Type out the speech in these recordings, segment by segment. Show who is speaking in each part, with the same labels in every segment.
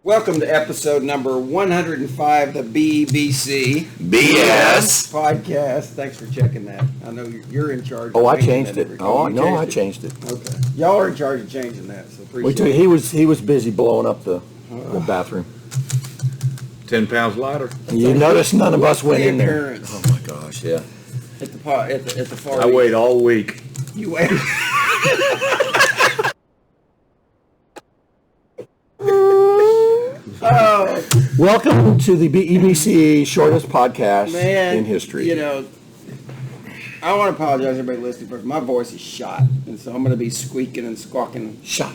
Speaker 1: Welcome to episode number 105 of the BEBC
Speaker 2: BS
Speaker 1: Podcast. Thanks for checking that. I know you're in charge.
Speaker 2: Oh, I changed it.
Speaker 1: I
Speaker 2: changed it.
Speaker 1: Okay. Y'all are in charge of changing that, so appreciate it.
Speaker 2: He was busy blowing up the bathroom.
Speaker 3: 10 pounds lighter.
Speaker 2: You notice none of us went in there.
Speaker 1: Reappearance.
Speaker 2: Oh my gosh, yeah.
Speaker 1: At the far
Speaker 3: I wait all week.
Speaker 1: You wait. Oh,
Speaker 2: Welcome to the BEBC shortest podcast
Speaker 1: man,
Speaker 2: in history.
Speaker 1: You know, I want to apologize to everybody listening, but my voice is shot, and so I'm going to be squeaking and squawking.
Speaker 2: Shot.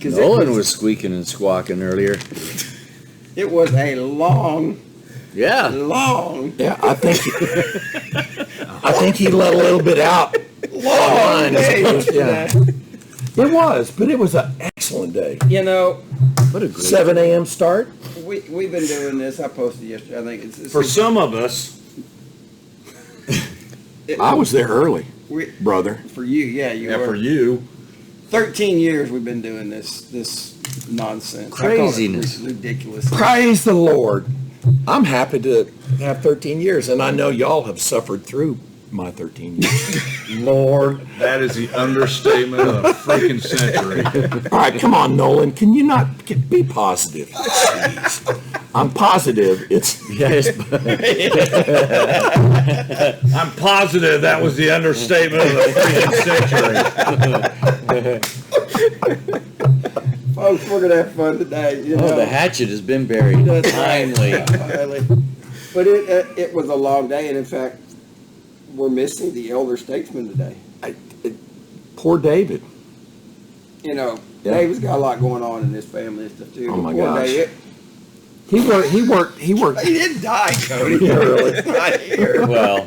Speaker 4: Nolan was squeaking and squawking earlier.
Speaker 1: It was a long.
Speaker 4: Yeah.
Speaker 2: Yeah, I think he let a little bit out.
Speaker 1: Long day.
Speaker 2: Yeah. It was, but it was an excellent day.
Speaker 1: You know,
Speaker 4: What a great
Speaker 2: 7 a.m. start.
Speaker 1: we've been doing this. I posted yesterday. I think it's
Speaker 3: For some of us,
Speaker 2: I was there early,
Speaker 1: we,
Speaker 2: brother.
Speaker 1: for you. Yeah, you
Speaker 3: yeah,
Speaker 1: were.
Speaker 3: for you,
Speaker 1: 13 years we've been doing this nonsense.
Speaker 4: Craziness.
Speaker 1: I call it ridiculous.
Speaker 2: Praise the Lord. I'm happy to have 13 years, and I know y'all have suffered through my 13 years.
Speaker 3: Lord, that is the understatement of the freaking century.
Speaker 2: All right, come on, Nolan. Can you not be positive? Jeez. I'm positive.
Speaker 3: I'm positive that was the understatement of the freaking century.
Speaker 1: Folks, we're going to have fun today. You know?
Speaker 4: the hatchet has been buried. Finally.
Speaker 1: Finally. But it was a long day, and in fact, we're missing the elder statesman today.
Speaker 2: Poor David.
Speaker 1: You know,
Speaker 2: Yeah.
Speaker 1: David's got a lot going on in his family and stuff too.
Speaker 2: Oh, my
Speaker 1: Poor
Speaker 2: gosh.
Speaker 1: David.
Speaker 2: He worked.
Speaker 1: He didn't die, Cody.
Speaker 2: Yeah, really.
Speaker 1: He's not here.
Speaker 4: Well,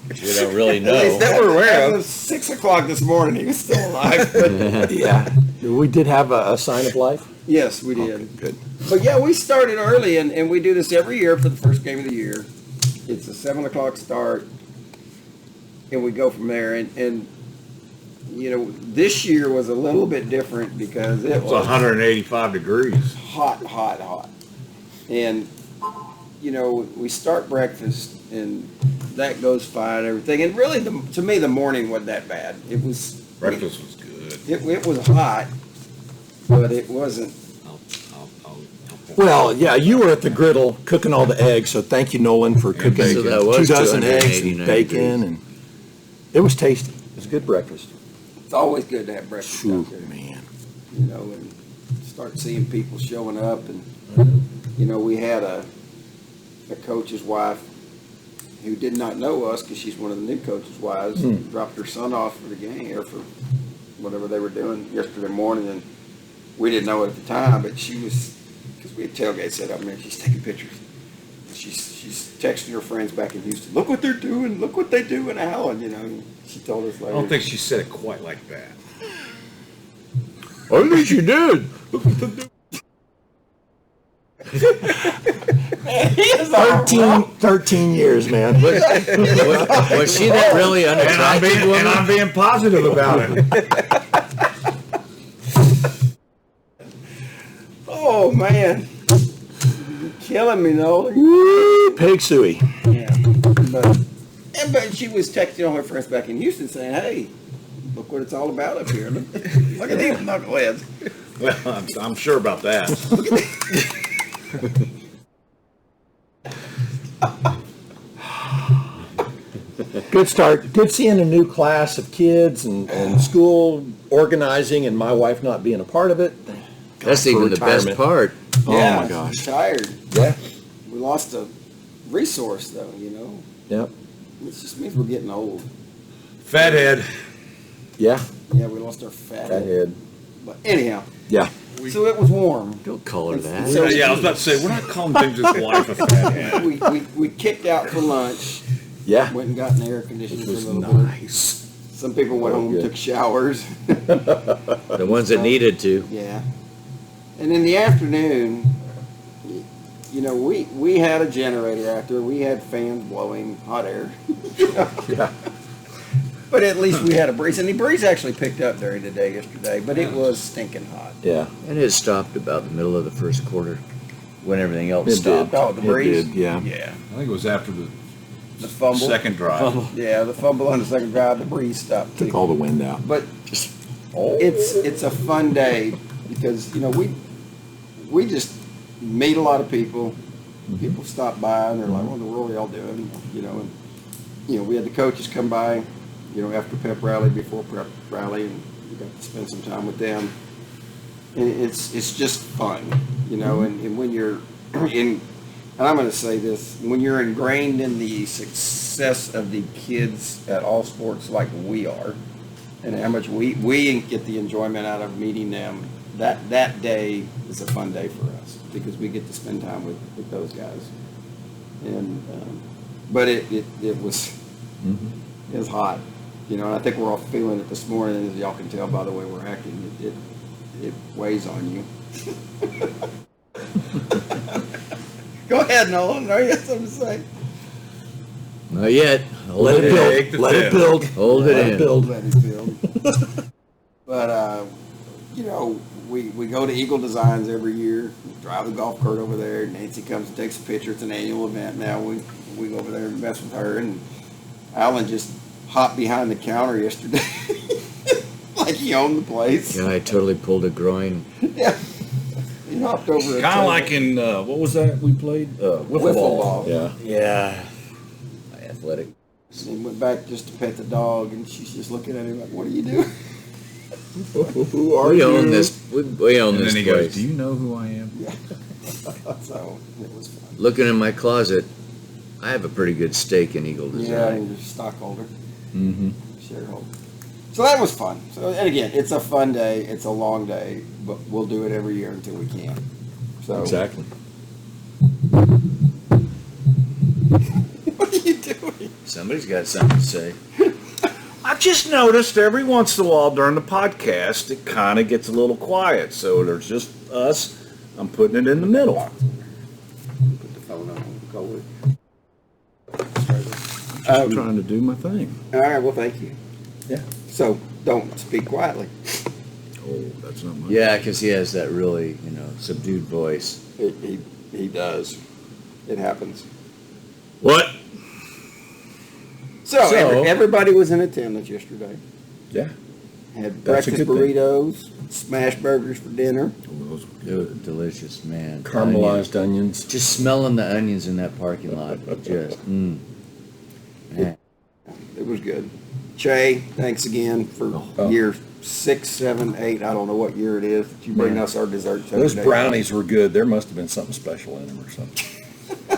Speaker 4: we don't really
Speaker 1: At least
Speaker 4: know.
Speaker 1: that we're aware of. 6 o'clock this morning, he was still alive. But
Speaker 2: Yeah. We did have a sign of life.
Speaker 1: yes, we did.
Speaker 2: Okay, good.
Speaker 1: But yeah, we started early, and we do this every year for the first game of the year. It's a 7 o'clock start, and we go from there. And you know, this year was a little bit different because it
Speaker 3: It's
Speaker 1: was
Speaker 3: 185 degrees.
Speaker 1: hot. And, you know, we start breakfast, and that goes fine and everything. And really, to me, the morning wasn't that bad. It was...
Speaker 3: Breakfast was good.
Speaker 1: It was hot, but it wasn't...
Speaker 2: Well, yeah, you were at the griddle cooking all the eggs, so thank you, Nolan, for cooking
Speaker 3: bacon.
Speaker 4: So that
Speaker 2: 2
Speaker 4: was
Speaker 2: dozen eggs and
Speaker 4: 289
Speaker 2: bacon, and it was tasty. It was a good breakfast.
Speaker 1: It's always good to have breakfast out there.
Speaker 2: Man.
Speaker 1: You know, and start seeing people showing up. And, you know, we had a coach's wife who did not know us because she's one of the new coach's wives, dropped her son off for the game or for whatever they were doing yesterday morning. And we didn't know it at the time, but she was, because we had tailgate set up, man, she's taking pictures. She's texting her friends back in Houston, look what they're doing, look what they do in Allen, you know. And she told us
Speaker 3: I
Speaker 1: later.
Speaker 3: don't think she said it quite like that.
Speaker 2: I think you did. 13 years, man.
Speaker 4: Was she that really
Speaker 3: And
Speaker 4: unattractive woman?
Speaker 3: I'm being positive about it.
Speaker 1: Oh, man. You're killing me, Nolan.
Speaker 2: Woo, pig suey.
Speaker 1: Yeah. But she was texting all her friends back in Houston saying, hey, look what it's all about up here. Look at these knuckleheads.
Speaker 3: Well, I'm sure about that.
Speaker 2: Good start. Good seeing a new class of kids and school organizing and my wife not being a part of it.
Speaker 4: That's
Speaker 2: for
Speaker 4: even the best
Speaker 2: retirement.
Speaker 4: part.
Speaker 1: Yeah,
Speaker 2: Oh my gosh.
Speaker 1: Tired.
Speaker 2: Yeah.
Speaker 1: We lost a resource, though, you know.
Speaker 2: Yep.
Speaker 1: It just means we're getting old.
Speaker 3: Fathead.
Speaker 2: Yeah.
Speaker 1: Yeah, we lost our fat
Speaker 2: That
Speaker 1: head.
Speaker 2: head.
Speaker 1: But anyhow,
Speaker 2: Yeah.
Speaker 1: so it was warm.
Speaker 4: Don't call her that.
Speaker 1: So-
Speaker 3: Yeah, I was about to say, we're not calling things his wife a fathead.
Speaker 1: We kicked out for lunch,
Speaker 2: Yeah.
Speaker 1: went and got an air conditioner
Speaker 2: It
Speaker 1: for a
Speaker 2: was
Speaker 1: little bit.
Speaker 2: nice.
Speaker 1: Some people went
Speaker 2: Oh,
Speaker 1: home and
Speaker 2: good.
Speaker 1: took showers.
Speaker 4: The ones that needed to.
Speaker 1: Yeah. And in the afternoon, you know, we had a generator out there. We had fans blowing hot air.
Speaker 2: Yeah.
Speaker 1: But at least we had a breeze, and the breeze actually picked up during the day yesterday, but it was stinking hot.
Speaker 2: Yeah.
Speaker 4: And it stopped about the middle of the first quarter when everything else
Speaker 2: It
Speaker 4: stopped.
Speaker 2: did.
Speaker 1: Oh, the breeze?
Speaker 2: It did, yeah.
Speaker 1: Yeah.
Speaker 3: I think it was after the
Speaker 1: The fumble.
Speaker 3: second drive.
Speaker 1: Yeah, the fumble on the second drive, the breeze stopped.
Speaker 2: Took all the wind out.
Speaker 1: But it's a fun day because, you know, we just meet a lot of people. People stop by and they're like, what in the world are y'all doing? You know, and, you know, we had the coaches come by, you know, after pep rally, before prep rally, and we got to spend some time with them. And it's just fun, you know, and when you're in, and I'm going to say this, when you're ingrained in the success of the kids at all sports like we are, and how much we get the enjoyment out of meeting them, that day is a fun day for us because we get to spend time with those guys. And but it was it was hot, you know. And I think we're all feeling it this morning, as y'all can tell by the way we're acting. It weighs on you. Go ahead, Nolan. Are you have something to say?
Speaker 4: Not yet.
Speaker 2: Let it build. Let it build.
Speaker 4: Hold it in.
Speaker 2: Build.
Speaker 1: Let it build. But you know, we go to Eagle Designs every year. We drive the golf cart over there. Nancy comes and takes a picture. It's an annual event now. We go over there and mess with her. And Alan just hopped behind the counter yesterday, like he owned the place.
Speaker 4: Yeah, I totally pulled a groin.
Speaker 1: Yeah. He hopped over.
Speaker 3: Kind of like in, what was that we played? Wiffle ball.
Speaker 2: Yeah.
Speaker 4: Yeah. Athletic.
Speaker 1: And he went back just to pet the dog, and she's just looking at him like, "What are you doing?"
Speaker 2: Who are
Speaker 4: We
Speaker 2: you?
Speaker 4: own this. We own
Speaker 3: And
Speaker 4: this
Speaker 3: then he
Speaker 4: place.
Speaker 3: goes, do you know who I am?
Speaker 1: Yeah. So it was fun.
Speaker 4: Looking in my closet, I have a pretty good stake in Eagle Design.
Speaker 1: Yeah, and you're a stockholder,
Speaker 2: Mm-hmm.
Speaker 1: shareholder. So that was fun. So, and again, it's a fun day. It's a long day, but we'll do it every year until we can. So
Speaker 2: Exactly.
Speaker 1: What are you doing?
Speaker 4: Somebody's got something to say.
Speaker 3: I've just noticed every once in a while during the podcast, it kind of gets a little quiet. So there's just us. I'm putting it in the middle.
Speaker 1: Put the phone on. Go with.
Speaker 3: I'm trying to do my thing.
Speaker 1: All right. Well, thank you.
Speaker 2: Yeah.
Speaker 1: So don't speak quietly.
Speaker 3: Oh, that's not my.
Speaker 4: Yeah, because he has that really, subdued voice.
Speaker 1: He does. It happens.
Speaker 3: What?
Speaker 1: So, everybody was in attendance yesterday.
Speaker 2: Yeah.
Speaker 1: Had
Speaker 2: That's a
Speaker 1: breakfast
Speaker 2: good thing.
Speaker 1: burritos, smash burgers for dinner.
Speaker 4: It was delicious, man.
Speaker 2: Caramelized onions.
Speaker 4: Just smelling the onions in that parking lot. Just, man.
Speaker 1: It was good. Che, thanks again for year 6, 7, 8. I don't know what year it is. That you bring us our desserts. every
Speaker 2: Those
Speaker 1: day.
Speaker 2: brownies were good. There must have been something special in them or something.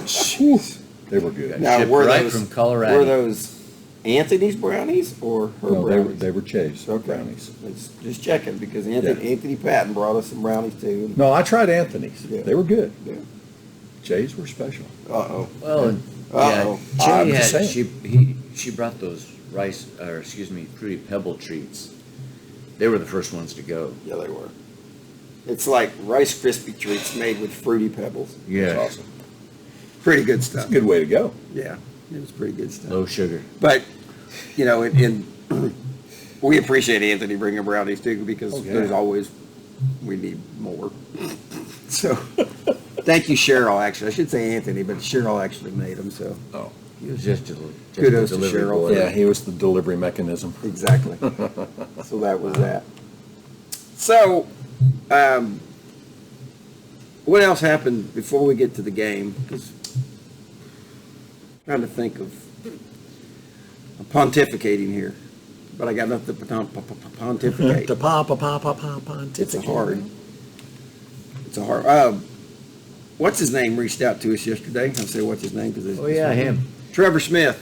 Speaker 2: Jeez. They were good.
Speaker 1: Now,
Speaker 4: Shipped
Speaker 1: were
Speaker 4: right
Speaker 1: those
Speaker 4: from Colorado.
Speaker 1: Were those Anthony's brownies or her
Speaker 2: No,
Speaker 1: brownies?
Speaker 2: they were Chase
Speaker 1: Okay.
Speaker 2: brownies.
Speaker 1: Let's just checking because Anthony Patton brought us some brownies too.
Speaker 2: No, I tried Anthony's.
Speaker 1: Yeah.
Speaker 2: They were good.
Speaker 1: Yeah.
Speaker 2: Chase were special.
Speaker 1: Uh-oh.
Speaker 4: Well,
Speaker 1: Uh-oh.
Speaker 2: I'm
Speaker 4: Jenny
Speaker 2: just
Speaker 4: had,
Speaker 2: saying.
Speaker 4: she brought those Fruity Pebble treats. They were the first ones to go.
Speaker 1: Yeah, they were. It's like Rice Krispie treats made with Fruity Pebbles.
Speaker 4: Yeah.
Speaker 2: That's awesome.
Speaker 1: Pretty good
Speaker 2: That's
Speaker 1: stuff.
Speaker 2: a good way to go.
Speaker 1: Yeah, it was pretty good stuff.
Speaker 4: Low sugar.
Speaker 1: But, we appreciate Anthony bringing brownies too because
Speaker 2: Oh, yeah.
Speaker 1: there's always, we need more. So, thank you, Cheryl, actually. I should say Anthony, but Cheryl actually made them, so
Speaker 2: Oh.
Speaker 4: He was just a
Speaker 1: Kudos to
Speaker 4: delivery
Speaker 1: Cheryl.
Speaker 4: boy.
Speaker 2: Yeah, he was the delivery mechanism.
Speaker 1: exactly. So that was that. So, what else happened before we get to the game? 'Cause I'm trying to think of pontificating here, but I got nothing to pontificate.
Speaker 2: To pontificate.
Speaker 1: It's a hard. What's his name reached out to us yesterday? I'll say what's his name because
Speaker 4: Oh yeah, him.
Speaker 1: Trevor Smith,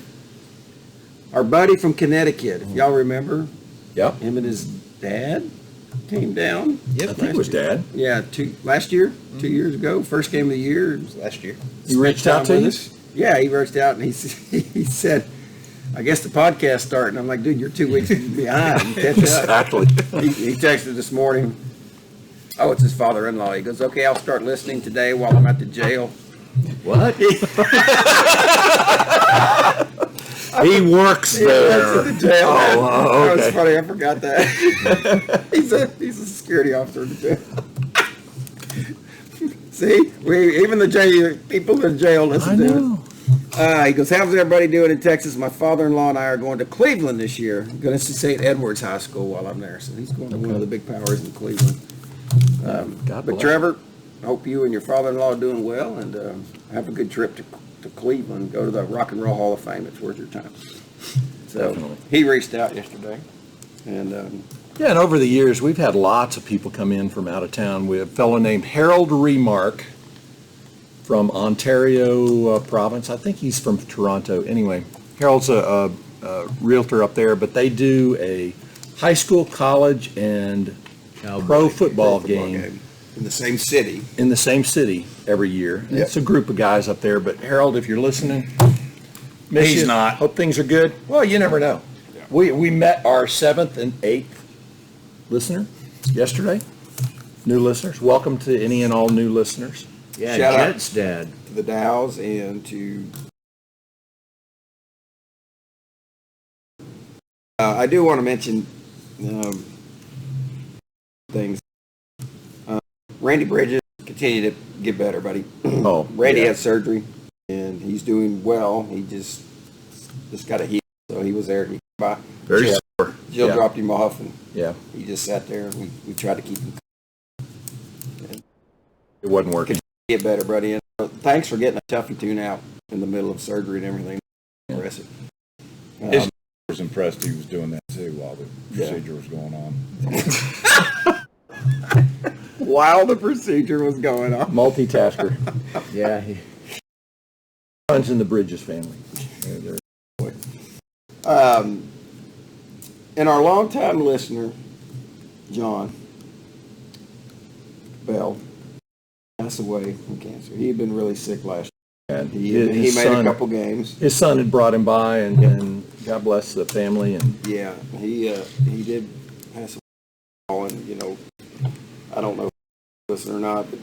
Speaker 1: our buddy from Connecticut. If y'all remember,
Speaker 2: Yep.
Speaker 1: him and his dad came down.
Speaker 2: I think it was Dad.
Speaker 1: Yeah, last year, 2 years ago, first game of the year. It was last year.
Speaker 2: He reached out to
Speaker 1: Spent time
Speaker 2: you?
Speaker 1: with us. Yeah, he reached out and he said, "I guess the podcast's starting." I'm like, "Dude, you're 2 weeks behind. Catch up."
Speaker 2: Exactly.
Speaker 1: He texted this morning. Oh, it's his father-in-law. He goes, "Okay, I'll start listening today while I'm at the jail."
Speaker 4: What?
Speaker 3: He works there.
Speaker 1: The jail.
Speaker 2: Oh,
Speaker 1: That was
Speaker 2: okay.
Speaker 1: funny. I forgot that. he's a security officer in the jail. See, even the jail people in jail listen
Speaker 2: I
Speaker 1: to it.
Speaker 2: know.
Speaker 1: He goes, how's everybody doing in Texas? My father-in-law and I are going to Cleveland this year. I'm going to see St. Edward's High School while I'm there. So he's going to one of the big powers in Cleveland.
Speaker 2: God
Speaker 1: But
Speaker 2: bless.
Speaker 1: Trevor, I hope you and your father-in-law are doing well, and have a good trip to Cleveland. Go to the Rock and Roll Hall of Fame. It's worth your time. So
Speaker 2: Definitely.
Speaker 1: he reached out yesterday, and
Speaker 2: Yeah, and over the years, we've had lots of people come in from out of town. We have a fellow named Harold Remark from Ontario province. I think he's from Toronto. Anyway, Harold's a realtor up there, but they do a high school, college, and pro football game
Speaker 1: in the same city.
Speaker 2: in the same city every year. And
Speaker 1: Yep.
Speaker 2: It's a group of guys up there. But Harold, if you're listening, miss
Speaker 3: He's
Speaker 2: you.
Speaker 3: not.
Speaker 2: Hope things are good. Well, you never know.
Speaker 1: Yeah.
Speaker 2: We met our 7th and 8th listener yesterday. New listeners. Welcome to any and all new listeners.
Speaker 4: Yeah,
Speaker 1: Shout out.
Speaker 4: Jet's dad.
Speaker 1: To the Dows and to. I do want to mention things. Randy Bridges continue to get better, buddy.
Speaker 2: Oh,
Speaker 1: Randy
Speaker 2: yeah.
Speaker 1: had surgery and he's doing well. He just got a heal, so he was there. He came by.
Speaker 3: Very
Speaker 1: Jill,
Speaker 3: sore.
Speaker 1: Jill
Speaker 2: Yeah.
Speaker 1: dropped him off, and
Speaker 2: Yeah,
Speaker 1: he just sat there. And we tried to keep him
Speaker 2: it wasn't working.
Speaker 1: get better, buddy. And thanks for getting a toughie tune out in the middle of surgery and everything. Impressive.
Speaker 3: His was impressed he was doing that too while the
Speaker 1: Yeah.
Speaker 3: procedure was going on.
Speaker 1: While the procedure was going on.
Speaker 2: Multitasker.
Speaker 4: Yeah,
Speaker 2: Runs in the Bridges family. They're-
Speaker 1: And our longtime listener, John Bell, passed away from cancer. He had been really sick last
Speaker 2: and
Speaker 1: year. He
Speaker 2: his
Speaker 1: made
Speaker 2: son,
Speaker 1: a couple games.
Speaker 2: His son had brought him by, and God bless the family. And
Speaker 1: Yeah, he did pass away. And, I don't know if you listen or not, but,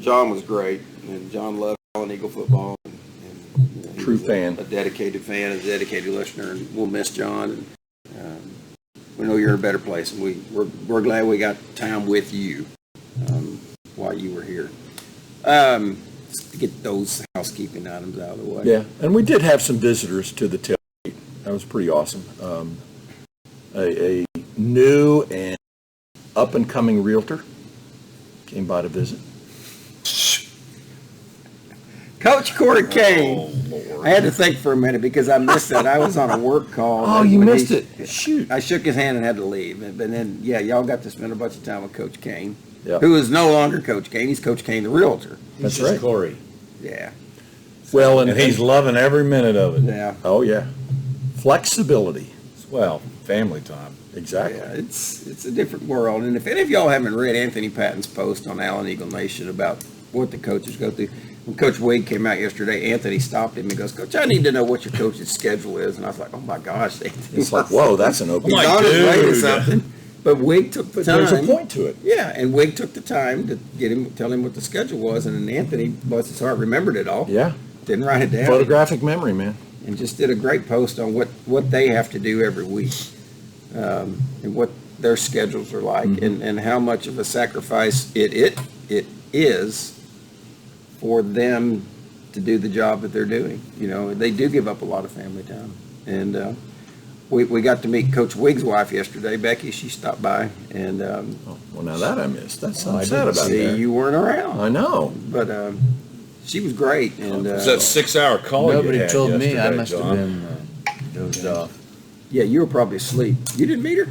Speaker 1: John was great. And John loved Allen Eagle football. And he
Speaker 2: True
Speaker 1: was
Speaker 2: fan.
Speaker 1: A dedicated fan, a dedicated listener. And we'll miss John. And we know you're in a better place. And we're glad we got time with you while you were here. To get those housekeeping items out of the way.
Speaker 2: yeah, and we did have some visitors to the tailgate. That was pretty awesome. A new and up and coming realtor came by to visit.
Speaker 1: Coach Corey Kane.
Speaker 3: Oh, Lord.
Speaker 1: I had to think for a minute because I missed that. I was on a work call.
Speaker 2: Oh,
Speaker 1: and
Speaker 2: you
Speaker 1: when
Speaker 2: missed
Speaker 1: he-
Speaker 2: it. Shoot.
Speaker 1: I shook his hand and had to leave. But then, yeah, y'all got to spend a bunch of time with Coach Kane,
Speaker 2: Yeah.
Speaker 1: who is no longer Coach Kane. He's Coach Kane, the realtor.
Speaker 2: That's
Speaker 4: just
Speaker 2: right.
Speaker 4: Corey.
Speaker 1: Yeah.
Speaker 2: Well,
Speaker 3: And he's loving every minute of it.
Speaker 1: Yeah.
Speaker 2: oh yeah, flexibility.
Speaker 3: Well, family time.
Speaker 2: Exactly.
Speaker 1: Yeah, it's a different world. And if any of y'all haven't read Anthony Patton's post on Allen Eagle Nation about what the coaches go through, when Coach Wig came out yesterday, Anthony stopped him and goes, Coach, I need to know what your coach's schedule is. And I was like, oh my gosh, Anthony.
Speaker 2: It's like, whoa, that's an open.
Speaker 1: He's
Speaker 3: like,
Speaker 1: on his way to
Speaker 3: dude.
Speaker 1: something. But Wig took the
Speaker 2: But
Speaker 1: time.
Speaker 2: there's a point to it.
Speaker 1: Yeah, and Wig took the time to tell him what the schedule was, and then Anthony, bless his heart, remembered it all.
Speaker 2: Yeah,
Speaker 1: Didn't write it down.
Speaker 2: photographic memory, man.
Speaker 1: And just did a great post on what they have to do every week, and what their schedules are like, and how much of a sacrifice it is for them to do the job that they're doing. They do give up a lot of family time. And we got to meet Coach Wig's wife yesterday, Becky. She stopped by, and
Speaker 2: Oh, well, now that I missed. That's
Speaker 4: I
Speaker 2: sad
Speaker 4: didn't
Speaker 2: about
Speaker 1: see,
Speaker 2: that.
Speaker 1: you weren't around.
Speaker 2: I know.
Speaker 1: But she was great. And
Speaker 3: It's that 6-hour call you
Speaker 4: Nobody
Speaker 3: had
Speaker 4: told me. I
Speaker 3: yesterday,
Speaker 4: must
Speaker 3: John.
Speaker 4: have been dozed off.
Speaker 1: yeah, you were probably asleep. You didn't meet her?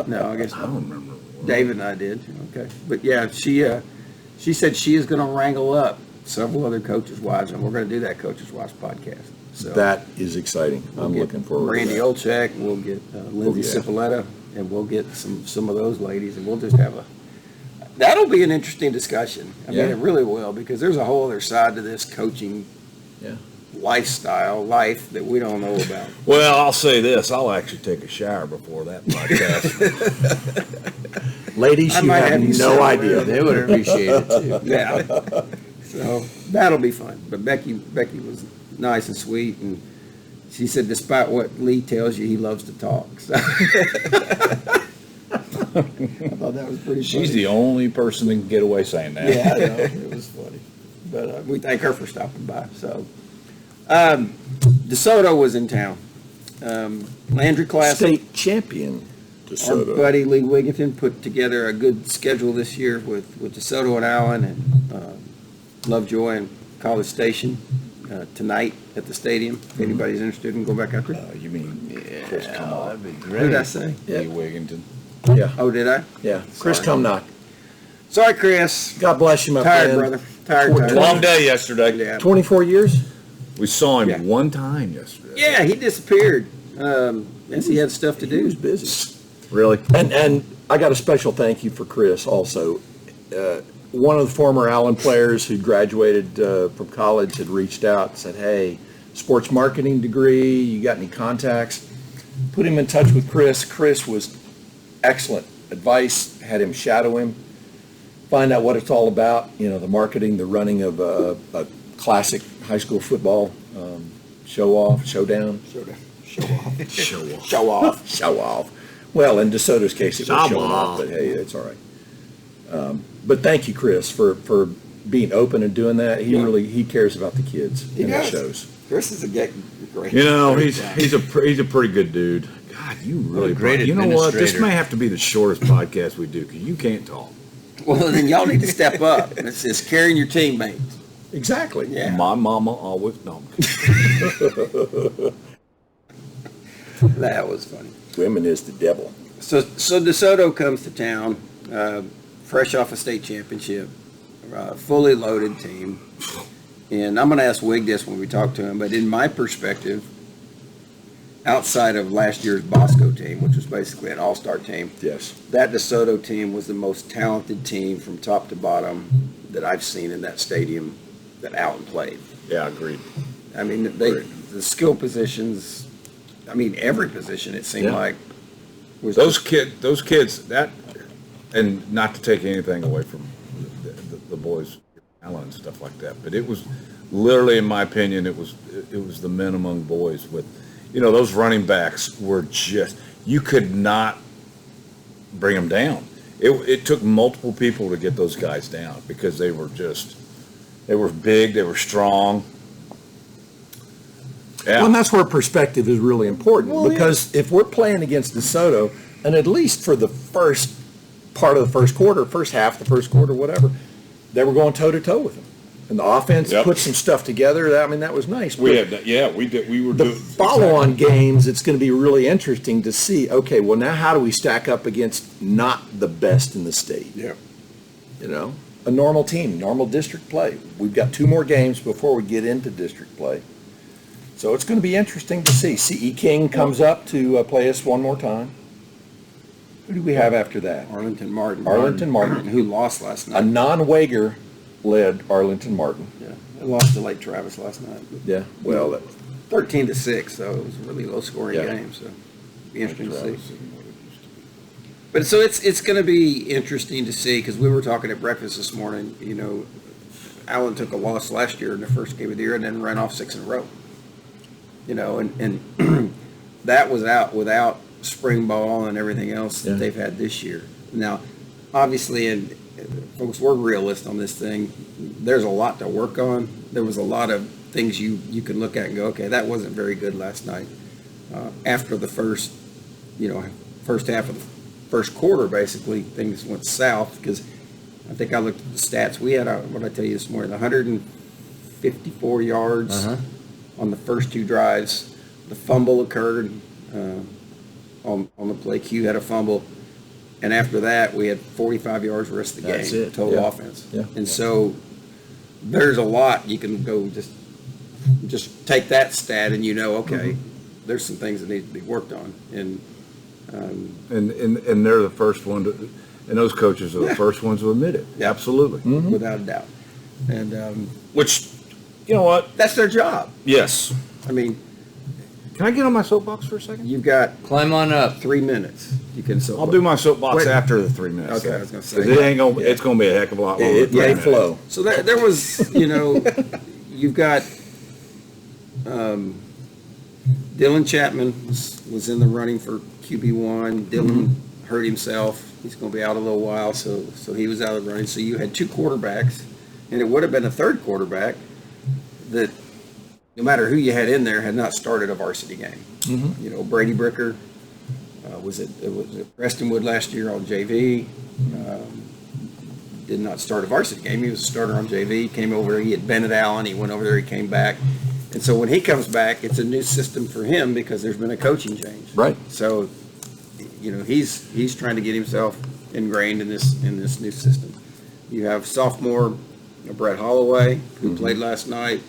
Speaker 1: No, I guess
Speaker 3: I
Speaker 1: not.
Speaker 3: don't remember.
Speaker 1: David and I did. Okay, but yeah, she said she is going to wrangle up several other coaches' wives, and we're going to do that coaches' wives podcast. So
Speaker 2: That is exciting.
Speaker 1: we'll
Speaker 2: I'm
Speaker 1: get
Speaker 2: looking forward
Speaker 1: Randy
Speaker 2: to that.
Speaker 1: Olchek, we'll get Lindsay
Speaker 2: yeah.
Speaker 1: Cipoletta, and we'll get some of those ladies, and we'll just have that'll be an interesting discussion. I mean,
Speaker 2: Yeah.
Speaker 1: it really will, because there's a whole other side to this coaching
Speaker 2: Yeah.
Speaker 1: life that we don't know about.
Speaker 3: Well, I'll say this. I'll actually take a shower before that podcast.
Speaker 2: Ladies,
Speaker 1: I
Speaker 2: you
Speaker 1: might
Speaker 2: have
Speaker 1: have you
Speaker 2: no
Speaker 1: sit
Speaker 2: idea.
Speaker 1: around.
Speaker 4: They would appreciate it too.
Speaker 1: Yeah. So that'll be fun. But Becky was nice and sweet, and She said, despite what Lee tells you, he loves to talk. So I thought that was pretty funny.
Speaker 3: She's the only person that can get away saying that.
Speaker 1: Yeah, I know. It was funny. But we thank her for stopping by. So, DeSoto was in town. Landry Classic.
Speaker 2: State champion
Speaker 1: Our
Speaker 2: DeSoto.
Speaker 1: buddy Lee Wigginton put together a good schedule this year with DeSoto and Allen and Lovejoy and College Station tonight at the stadium. If anybody's interested in going back out there.
Speaker 3: You mean Chris Cumnock?
Speaker 4: That'd be
Speaker 1: What
Speaker 4: great.
Speaker 1: did I say?
Speaker 3: Lee Wigginton.
Speaker 2: Yeah,
Speaker 1: Oh, did I?
Speaker 2: yeah. Chris
Speaker 1: Sorry.
Speaker 2: Cumnock.
Speaker 1: Sorry, Chris.
Speaker 2: God bless you, my
Speaker 1: Tired,
Speaker 2: friend.
Speaker 1: brother. Tired.
Speaker 3: Long day yesterday.
Speaker 1: Yeah.
Speaker 2: 24 years?
Speaker 3: We saw him
Speaker 1: Yeah.
Speaker 3: one time yesterday.
Speaker 1: Yeah, he disappeared. Guess he had stuff to
Speaker 2: He was
Speaker 1: do.
Speaker 2: busy.
Speaker 3: Really?
Speaker 2: And I got a special thank you for Chris also. One of the former Allen players who graduated from college had reached out and said, hey, sports marketing degree, you got any contacts? Put him in touch with Chris. Chris was excellent advice, had him shadow him, find out what it's all about, the marketing, the running of a classic high school football showdown.
Speaker 1: Show off.
Speaker 3: Show off.
Speaker 1: Show off.
Speaker 2: Show off. Well, in DeSoto's case, it was
Speaker 3: Show
Speaker 2: showing off,
Speaker 3: off.
Speaker 2: but hey, it's all right. But thank you, Chris, for being open and doing that. He cares about the kids,
Speaker 1: He
Speaker 2: and it
Speaker 1: does.
Speaker 2: shows.
Speaker 1: Chris is a great.
Speaker 3: You know,
Speaker 1: great
Speaker 3: he's
Speaker 1: guy.
Speaker 3: a pretty good dude. God, you really
Speaker 4: great
Speaker 3: You know what? This
Speaker 4: administrator.
Speaker 3: may have to be the shortest podcast we do because you can't talk.
Speaker 1: Well, then y'all need to step up. It's just carrying your teammates.
Speaker 2: Exactly.
Speaker 1: Yeah.
Speaker 3: My mama always no. I'm kidding.
Speaker 1: That was funny.
Speaker 2: Women is the devil.
Speaker 1: So DeSoto comes to town, fresh off a state championship, fully loaded team. And I'm going to ask Wig this when we talk to him, but in my perspective, outside of last year's Bosco team, which was basically an all-star team,
Speaker 2: Yes.
Speaker 1: that DeSoto team was the most talented team from top to bottom that I've seen in that stadium that Allen played.
Speaker 3: Yeah, agreed.
Speaker 1: I mean, the skill positions, every position it seemed
Speaker 2: Yeah.
Speaker 1: like was
Speaker 3: Those kids, that, and not to take anything away from the boys, Allen and stuff like that, but it was literally, in my opinion, it was the men among boys with, those running backs were just, you could not bring them down. It took multiple people to get those guys down because they were big, they were strong. Yeah.
Speaker 2: Well, and that's where perspective is really important because if we're playing against DeSoto, and at least for the first part of the first quarter, first half, the first quarter, whatever, they were going toe-to-toe with them. And the offense
Speaker 3: Yep.
Speaker 2: put some stuff together. That was nice.
Speaker 3: We
Speaker 2: But
Speaker 3: had, yeah, we did. We were
Speaker 2: the
Speaker 3: doing
Speaker 2: follow-on games, it's going to be really interesting to see, okay, well, now how do we stack up against not the best in the state?
Speaker 1: Yeah.
Speaker 2: A normal team, normal district play. We've got 2 more games before we get into district play. So it's going to be interesting to see. C.E. King comes up to play us one more time. Who do we have after that?
Speaker 1: Arlington Martin.
Speaker 2: Arlington Martin.
Speaker 1: Who lost last
Speaker 2: A
Speaker 1: night.
Speaker 2: non-Wager-led Arlington Martin.
Speaker 1: Yeah, they lost to Lake Travis last night.
Speaker 2: Yeah, well,
Speaker 1: 13-6, so it was a really low-scoring
Speaker 2: Yeah.
Speaker 1: game, so it'll be interesting to see. But so it's going to be interesting to see, because we were talking at breakfast this morning, Allen took a loss last year in the first game of the year and then ran off 6 in a row. And that was out without spring ball and everything else that
Speaker 2: Yeah.
Speaker 1: they've had this year. Now, obviously, and folks, we're realists on this thing. There's a lot to work on. There was a lot of things you can look at and go, okay, that wasn't very good last night. After the first half of the first quarter, basically, things went south because I think I looked at the stats. We had, what did I tell you this morning, 154 yards on the first 2 drives. The fumble occurred on the play. Q had a fumble. And after that, we had 45 yards the rest of the
Speaker 2: That's
Speaker 1: game,
Speaker 2: it.
Speaker 1: total
Speaker 2: Yeah.
Speaker 1: offense.
Speaker 2: Yeah.
Speaker 1: And so there's a lot you can go just take that stat and okay, there's some things that need to be worked on. And
Speaker 3: And they're the first one to, and those coaches are the first ones to admit it.
Speaker 1: Yeah.
Speaker 3: Absolutely.
Speaker 1: without a doubt. And
Speaker 3: Which, you know what?
Speaker 1: that's their job.
Speaker 3: Yes.
Speaker 1: I mean,
Speaker 3: Can I get on my soapbox for a second?
Speaker 1: you've got
Speaker 4: Climb on up.
Speaker 1: 3 minutes. You can.
Speaker 3: I'll do my soapbox
Speaker 1: Wait.
Speaker 3: after the 3 minutes.
Speaker 1: Okay, I was gonna say.
Speaker 3: 'Cause it ain't gonna. It's gonna be a heck of a lot longer.
Speaker 2: it
Speaker 3: than
Speaker 2: may
Speaker 3: 3 minutes.
Speaker 2: flow.
Speaker 1: So there was, you've got Dylan Chapman was in the running for QB1. Dylan hurt himself. He's going to be out a little while, so he was out of the running. So you had two quarterbacks, and it would have been a third quarterback that, no matter who you had in there, had not started a varsity game. You know, Brady Bricker was at Prestonwood last year on JV. Did not start a varsity game. He was a starter on JV. Came over. He had Bennett Allen. He went over there. He came back. And so when he comes back, it's a new system for him because there's been a coaching change.
Speaker 2: Right.
Speaker 1: So, you know, he's trying to get himself ingrained in this new system. You have sophomore Brett Holloway, who played last night.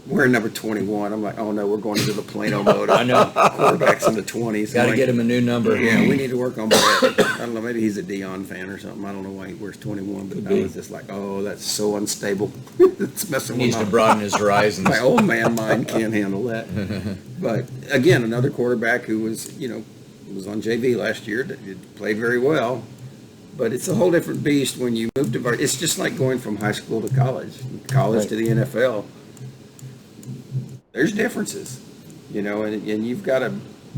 Speaker 1: We're number 21. I'm like, oh no, we're going into the Plano mode.
Speaker 5: I know.
Speaker 1: Quarterbacks in the 20s.
Speaker 5: Got to
Speaker 1: Like,
Speaker 5: get him a new number.
Speaker 1: yeah, we need to work on Brett. I don't know, maybe he's a Dion fan or something. I don't know why he wears 21, but I was just like, oh, that's so unstable. It's messing
Speaker 5: He
Speaker 1: with
Speaker 5: needs to
Speaker 1: my,
Speaker 5: broaden his horizons.
Speaker 1: my old man mind can't handle that. But again, another quarterback who was on JV last year, that played very well. But it's a whole different beast when you move to it's just like going from high school to college
Speaker 2: Right.
Speaker 1: to the NFL. There's differences, you know, and you've got to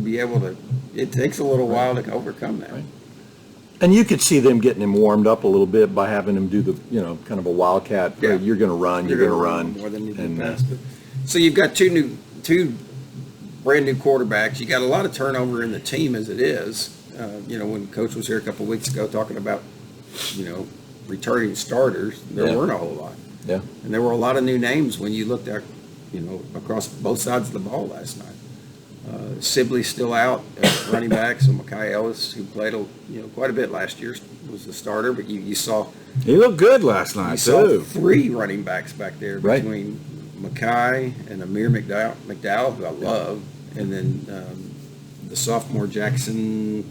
Speaker 1: be able to, it takes a little while to overcome that.
Speaker 2: Right. And you could see them getting him warmed up a little bit by having him do the, you know, kind of a wildcat.
Speaker 1: Yeah.
Speaker 2: You're going to run, you're going to run.
Speaker 1: More than you do
Speaker 2: And,
Speaker 1: pass. But, so you've got two brand new quarterbacks. You got a lot of turnover in the team as it is. You know, when Coach was here a couple of weeks ago talking about, you know, returning starters, there weren't a whole lot.
Speaker 2: Yeah.
Speaker 1: And there were a lot of new names when you looked at, you know, across both sides of the ball last night. Sibley's still out at running back, so Mekhi Ellis, who played quite a bit last year, was the starter. But you saw
Speaker 3: He looked good last night, too.
Speaker 1: three running backs back there
Speaker 2: Right.
Speaker 1: between Mekhi and Amir McDowell, who I love, and then the sophomore Jackson.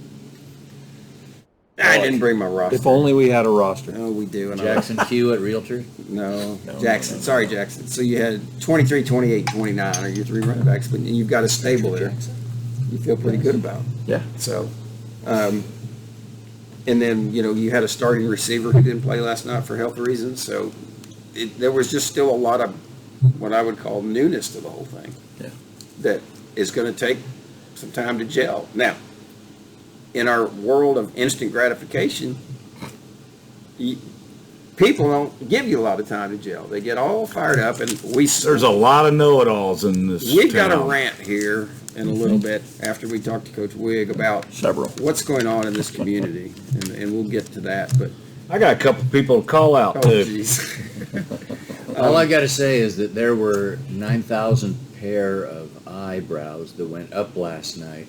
Speaker 1: I didn't bring my roster.
Speaker 2: If only we had a roster.
Speaker 1: No, we do. And
Speaker 5: Jackson Q at Realtor.
Speaker 1: No, Jackson. Sorry, Jackson. So you had 23, 28, 29 are your three running backs, but you've got a stable there. You feel pretty good about.
Speaker 2: Yeah.
Speaker 1: So, and then, you know, you had a starting receiver who didn't play last night for health reasons. So there was just still a lot of what I would call newness to the whole thing.
Speaker 2: Yeah.
Speaker 1: That is going to take some time to gel. Now, in our world of instant gratification, people don't give you a lot of time to gel. They get all fired up, and
Speaker 3: There's a lot of know-it-alls in this
Speaker 1: we've got a
Speaker 3: town.
Speaker 1: rant here in a little bit after we talk to Coach Wig about
Speaker 2: Several.
Speaker 1: what's going on in this community, and we'll get to that. But
Speaker 3: I got a couple people to call out,
Speaker 1: oh,
Speaker 3: too.
Speaker 1: geez.
Speaker 5: All I got to say is that there were 9,000 pair of eyebrows that went up last night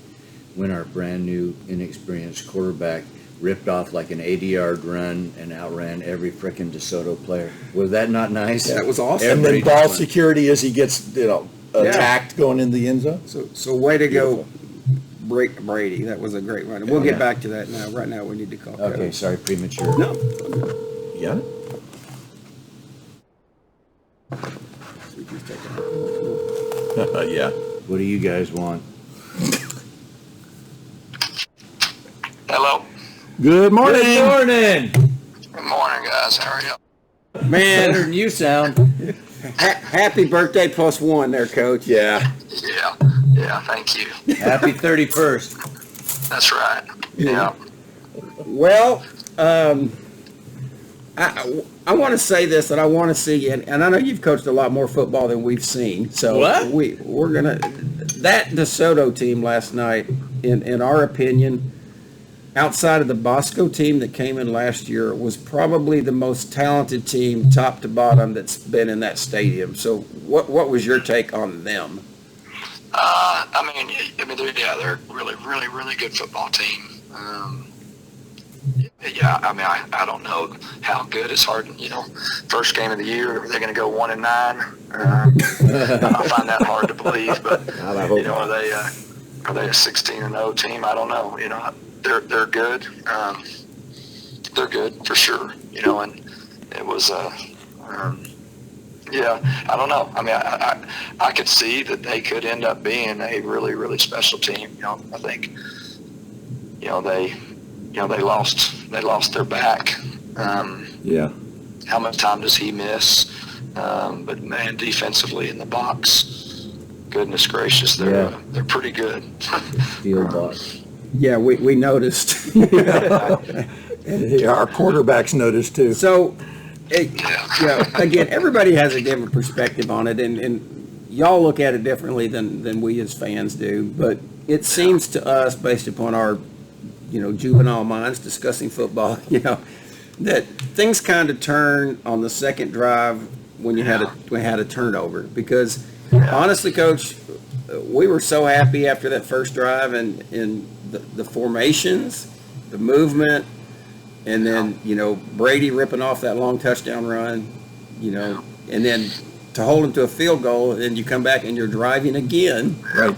Speaker 5: when our brand new inexperienced quarterback ripped off like an 80-yard run and outran every frickin' DeSoto player. Was that not nice?
Speaker 1: That was awesome.
Speaker 2: And then
Speaker 5: Every
Speaker 2: ball
Speaker 5: time.
Speaker 2: security as he gets, you know, attacked going in the end zone.
Speaker 1: So way to go, Brady. That was a great run. And we'll get back to that now. Right now, we need to call
Speaker 5: Okay,
Speaker 1: Coach.
Speaker 5: sorry, premature.
Speaker 1: No.
Speaker 2: You got it? Yeah.
Speaker 5: What do you guys want?
Speaker 6: Hello.
Speaker 2: Good morning.
Speaker 5: Good morning.
Speaker 6: Good morning, guys. How are you?
Speaker 1: Man,
Speaker 5: Better than you sound.
Speaker 1: happy birthday plus one there, Coach.
Speaker 2: Yeah.
Speaker 6: Yeah, thank you.
Speaker 5: Happy 31st.
Speaker 6: That's right. Yeah.
Speaker 1: Well, I want to say this, and I want to see, and I know you've coached a lot more football than we've seen. So
Speaker 5: What?
Speaker 1: we're gonna that DeSoto team last night, in our opinion, outside of the Bosco team that came in last year, was probably the most talented team, top to bottom, that's been in that stadium. So what was your take on them?
Speaker 6: They're a really, really, really good football team. I don't know how good. It's hard, first game of the year, are they going to go 1-9? I find that hard to believe, but, are they a 16-0 team? I don't know. They're good. They're good for sure, and it was, I don't know. I could see that they could end up being a really, really special team. I think, they lost their back.
Speaker 2: Yeah.
Speaker 6: How much time does he miss? But man, defensively in the box, goodness gracious, they're pretty good.
Speaker 5: Field box.
Speaker 1: Yeah, we noticed.
Speaker 2: Yeah, our quarterbacks noticed too.
Speaker 1: So, again, everybody has a different perspective on it, and y'all look at it differently than we as fans do. But it seems to us, based upon our, juvenile minds discussing football, that things kind of turn on the second drive when we had a turnover. Because honestly, Coach, we were so happy after that first drive and the formations, the movement. And then, Brady ripping off that long touchdown run, and then to hold him to a field goal, and you come back and you're driving again,
Speaker 2: Right.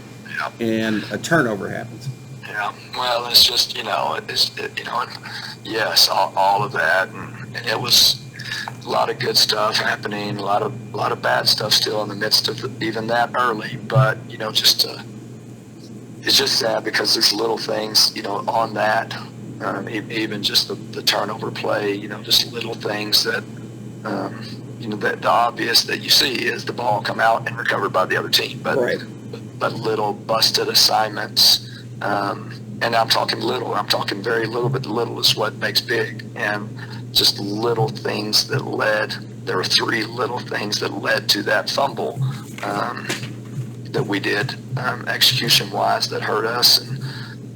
Speaker 1: And a turnover happens.
Speaker 6: Yeah, well, it's just, and yes, all of that, and it was a lot of good stuff happening, a lot of bad stuff still in the midst of even that early, but, it's just sad because there's little things, on that. Even just the turnover play, just little things that, that the obvious that you see is the ball come out and recovered by the other team, but little busted assignments, and I'm talking little, I'm talking very little, but little is what makes big, and just little things that there were 3 little things that led to that fumble that we did execution-wise that hurt us,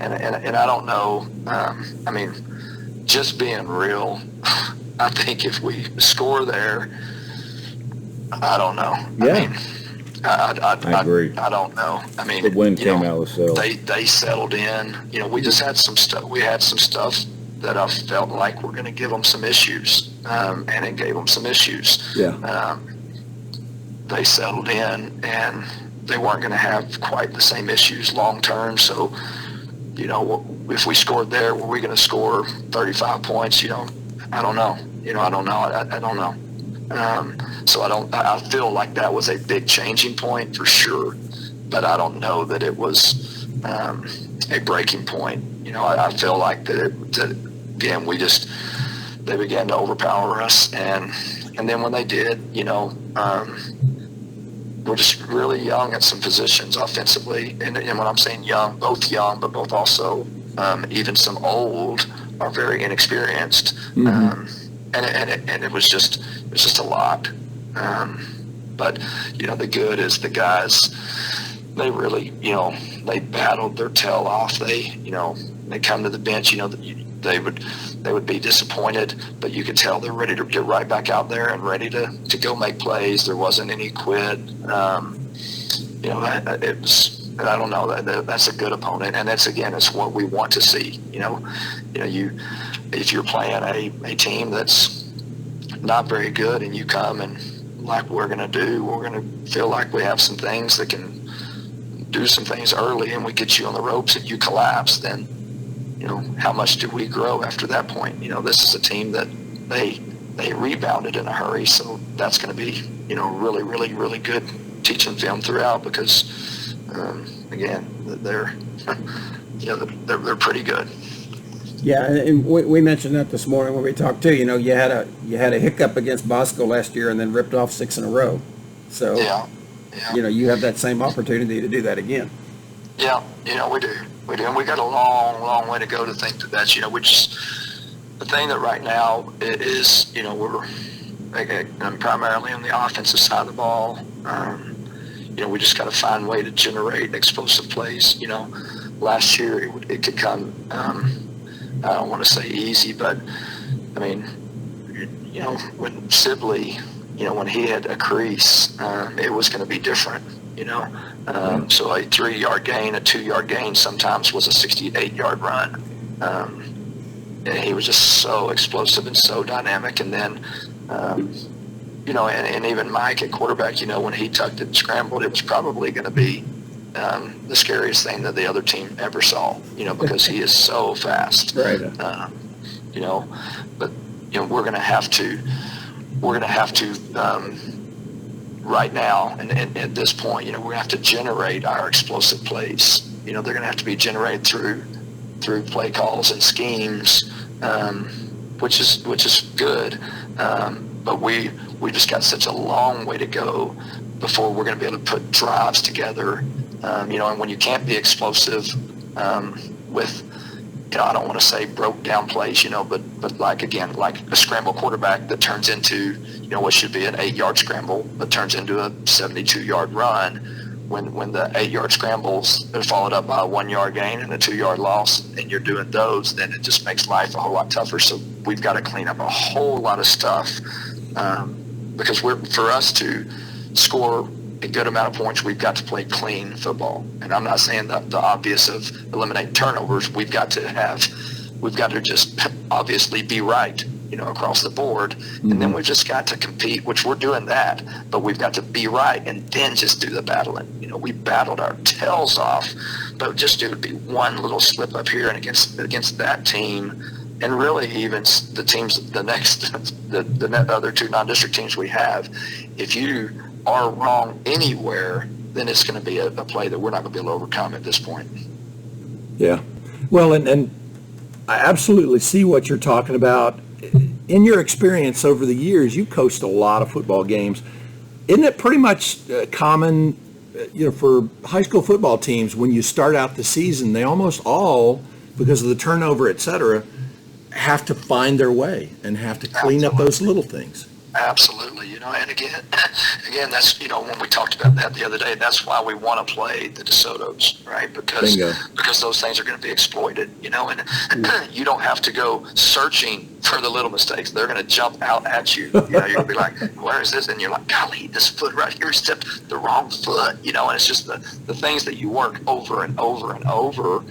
Speaker 6: and I don't know, just being real, I think if we score there, I don't know.
Speaker 2: Yeah.
Speaker 3: I agree.
Speaker 6: I don't know.
Speaker 3: The wind came out of the cell.
Speaker 6: They settled in. We just had some stuff. We had some stuff that I felt like we're going to give them some issues, and it gave them some issues.
Speaker 2: Yeah.
Speaker 6: They settled in, and they weren't going to have quite the same issues long term. So, if we scored there, were we going to score 35 points? I don't know. I don't know. I don't know. So I feel like that was a big changing point for sure, but I don't know that it was a breaking point. I feel like that again, they began to overpower us, and then when they did, we're just really young at some positions offensively, and when I'm saying young, but both also even some old are very inexperienced, and it was just a lot. But the good is the guys, they really they battled their tail off. They come to the bench, they would be disappointed, but you could tell they're ready to get right back out there and ready to go make plays. There wasn't any quit. It was, I don't know, that's a good opponent, and it's what we want to see. If you're playing a team that's not very good, and you come and like we're going to do, we're going to feel like we have some things that can do some things early, and we get you on the ropes and you collapse, then how much do we grow after that point? This is a team that they rebounded in a hurry, so that's going to be really, really, really good teaching film throughout, because again, they're they're pretty good.
Speaker 1: Yeah, and we mentioned that this morning when we talked too. You had a hiccup against Bosco last year and then ripped off 6 in a row. So you have that same opportunity to do that again.
Speaker 6: Yeah, we do, and we got a long, long way to go to think that's the thing that right now is we're primarily on the offensive side of the ball. We just got to find a way to generate explosive plays. Last year it could come. I don't want to say easy, but when Sibley, when he had a crease, it was going to be different. So a 3-yard gain, a 2-yard gain sometimes was a 68-yard run. And he was just so explosive and so dynamic. And then, and even Mike at quarterback, when he tucked it and scrambled, it was probably going to be the scariest thing that the other team ever saw, because he is so fast.
Speaker 2: Right.
Speaker 6: But we're going to have to right now, and at this point, we're going to have to generate our explosive plays. They're going to have to be generated through play calls and schemes, which is good. but we just got such a long way to go before we're going to be able to put drives together. And when you can't be explosive with, I don't want to say broke down plays, but like a scramble quarterback that turns into, what should be an 8-yard scramble, but turns into a 72-yard run. When the 8-yard scrambles are followed up by a 1-yard gain and a 2-yard loss, and you're doing those, then it just makes life a whole lot tougher. So we've got to clean up a whole lot of stuff because for us to score a good amount of points, we've got to play clean football. And I'm not saying that the obvious of eliminating turnovers. We've got to just obviously be right, across the board. And then we've just got to compete, which we're doing that, but we've got to be right and then just do the battling. We battled our tails off, but it would be one little slip up here and against that team. And really even the teams, the other two non-district teams we have, if you are wrong anywhere, then it's going to be a play that we're not going to be able to overcome at this point.
Speaker 2: Yeah. Well, and I absolutely see what you're talking about. In your experience over the years, you coached a lot of football games. Isn't it pretty much common, for high school football teams, when you start out the season, they almost all, because of the turnover, et cetera, have to find their way and have to clean up those little things?
Speaker 6: Absolutely, and again, that's, when we talked about that the other day, that's why we want to play the DeSotos, right? Because those things are going to be exploited, and you don't have to go searching for the little mistakes. They're going to jump out at you. You're going to be like, where is this? And you're like, golly, this foot right here stepped the wrong foot, and it's just the things that you work over and over and over.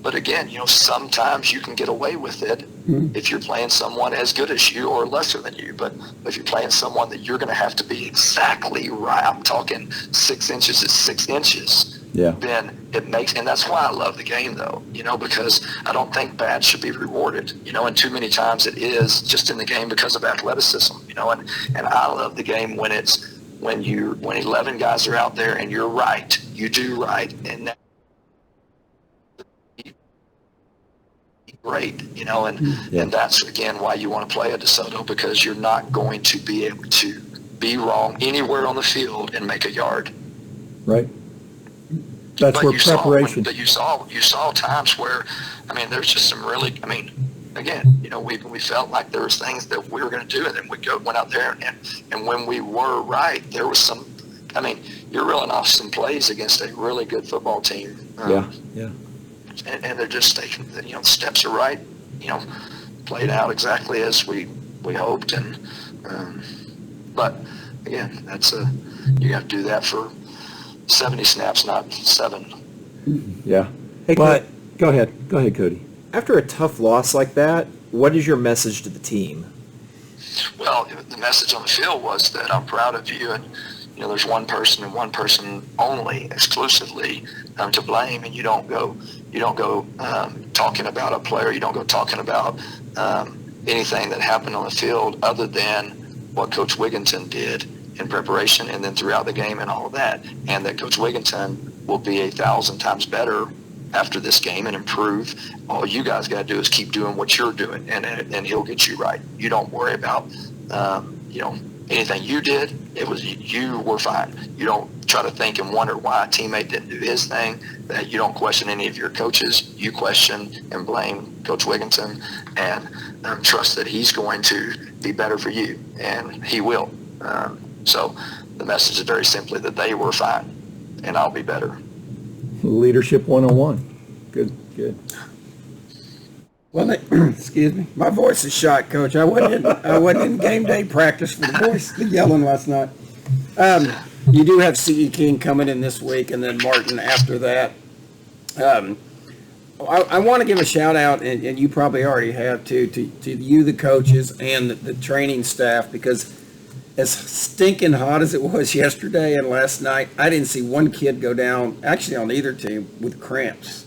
Speaker 6: But again, sometimes you can get away with it if you're playing someone as good as you or lesser than you. But if you're playing someone that you're going to have to be exactly right, I'm talking 6 inches is 6 inches.
Speaker 2: Yeah.
Speaker 6: Then it makes, and that's why I love the game though, because I don't think bad should be rewarded, and too many times it is just in the game because of athleticism, and I love the game when 11 guys are out there and you're right, you do right, and that great, and that's again why you want to play a DeSoto, because you're not going to be able to be wrong anywhere on the field and make a yard.
Speaker 2: Right. That's where preparation.
Speaker 6: But you saw times where, there's just some really, again, we felt like there was things that we were going to do, and then went out there, and when we were right, there was some, you're reeling off some plays against a really good football team.
Speaker 2: Yeah.
Speaker 6: And they're just taking, the steps are right, played out exactly as we hoped, and but again, that's you got to do that for 70 snaps, not 7.
Speaker 2: Yeah.
Speaker 7: Hey,
Speaker 2: but go ahead, Cody.
Speaker 7: after a tough loss like that, what is your message to the team?
Speaker 6: Well, the message on the field was that I'm proud of you, and there's one person and one person only, exclusively, to blame, and you don't go talking about a player, you don't go talking about anything that happened on the field other than what Coach Wigginton did in preparation and then throughout the game and all of that, and that Coach Wigginton will be 1,000 times better after this game and improve. All you guys got to do is keep doing what you're doing, and he'll get you right. You don't worry about anything you did. It was you were fine. You don't try to think and wonder why a teammate didn't do his thing. That you don't question any of your coaches. You question and blame Coach Wigginton, and trust that he's going to be better for you, and he will. So the message is very simply that they were fine, and I'll be better.
Speaker 2: Leadership 101. Good.
Speaker 1: Well, excuse me. My voice is shot, Coach. I wasn't in game day practice for the boys yelling last night. You do have C.E. King coming in this week, and then Martin after that. I want to give a shout out, and you probably already have to you, the coaches, and the training staff, because as stinking hot as it was yesterday and last night, I didn't see one kid go down, actually on either team, with cramps.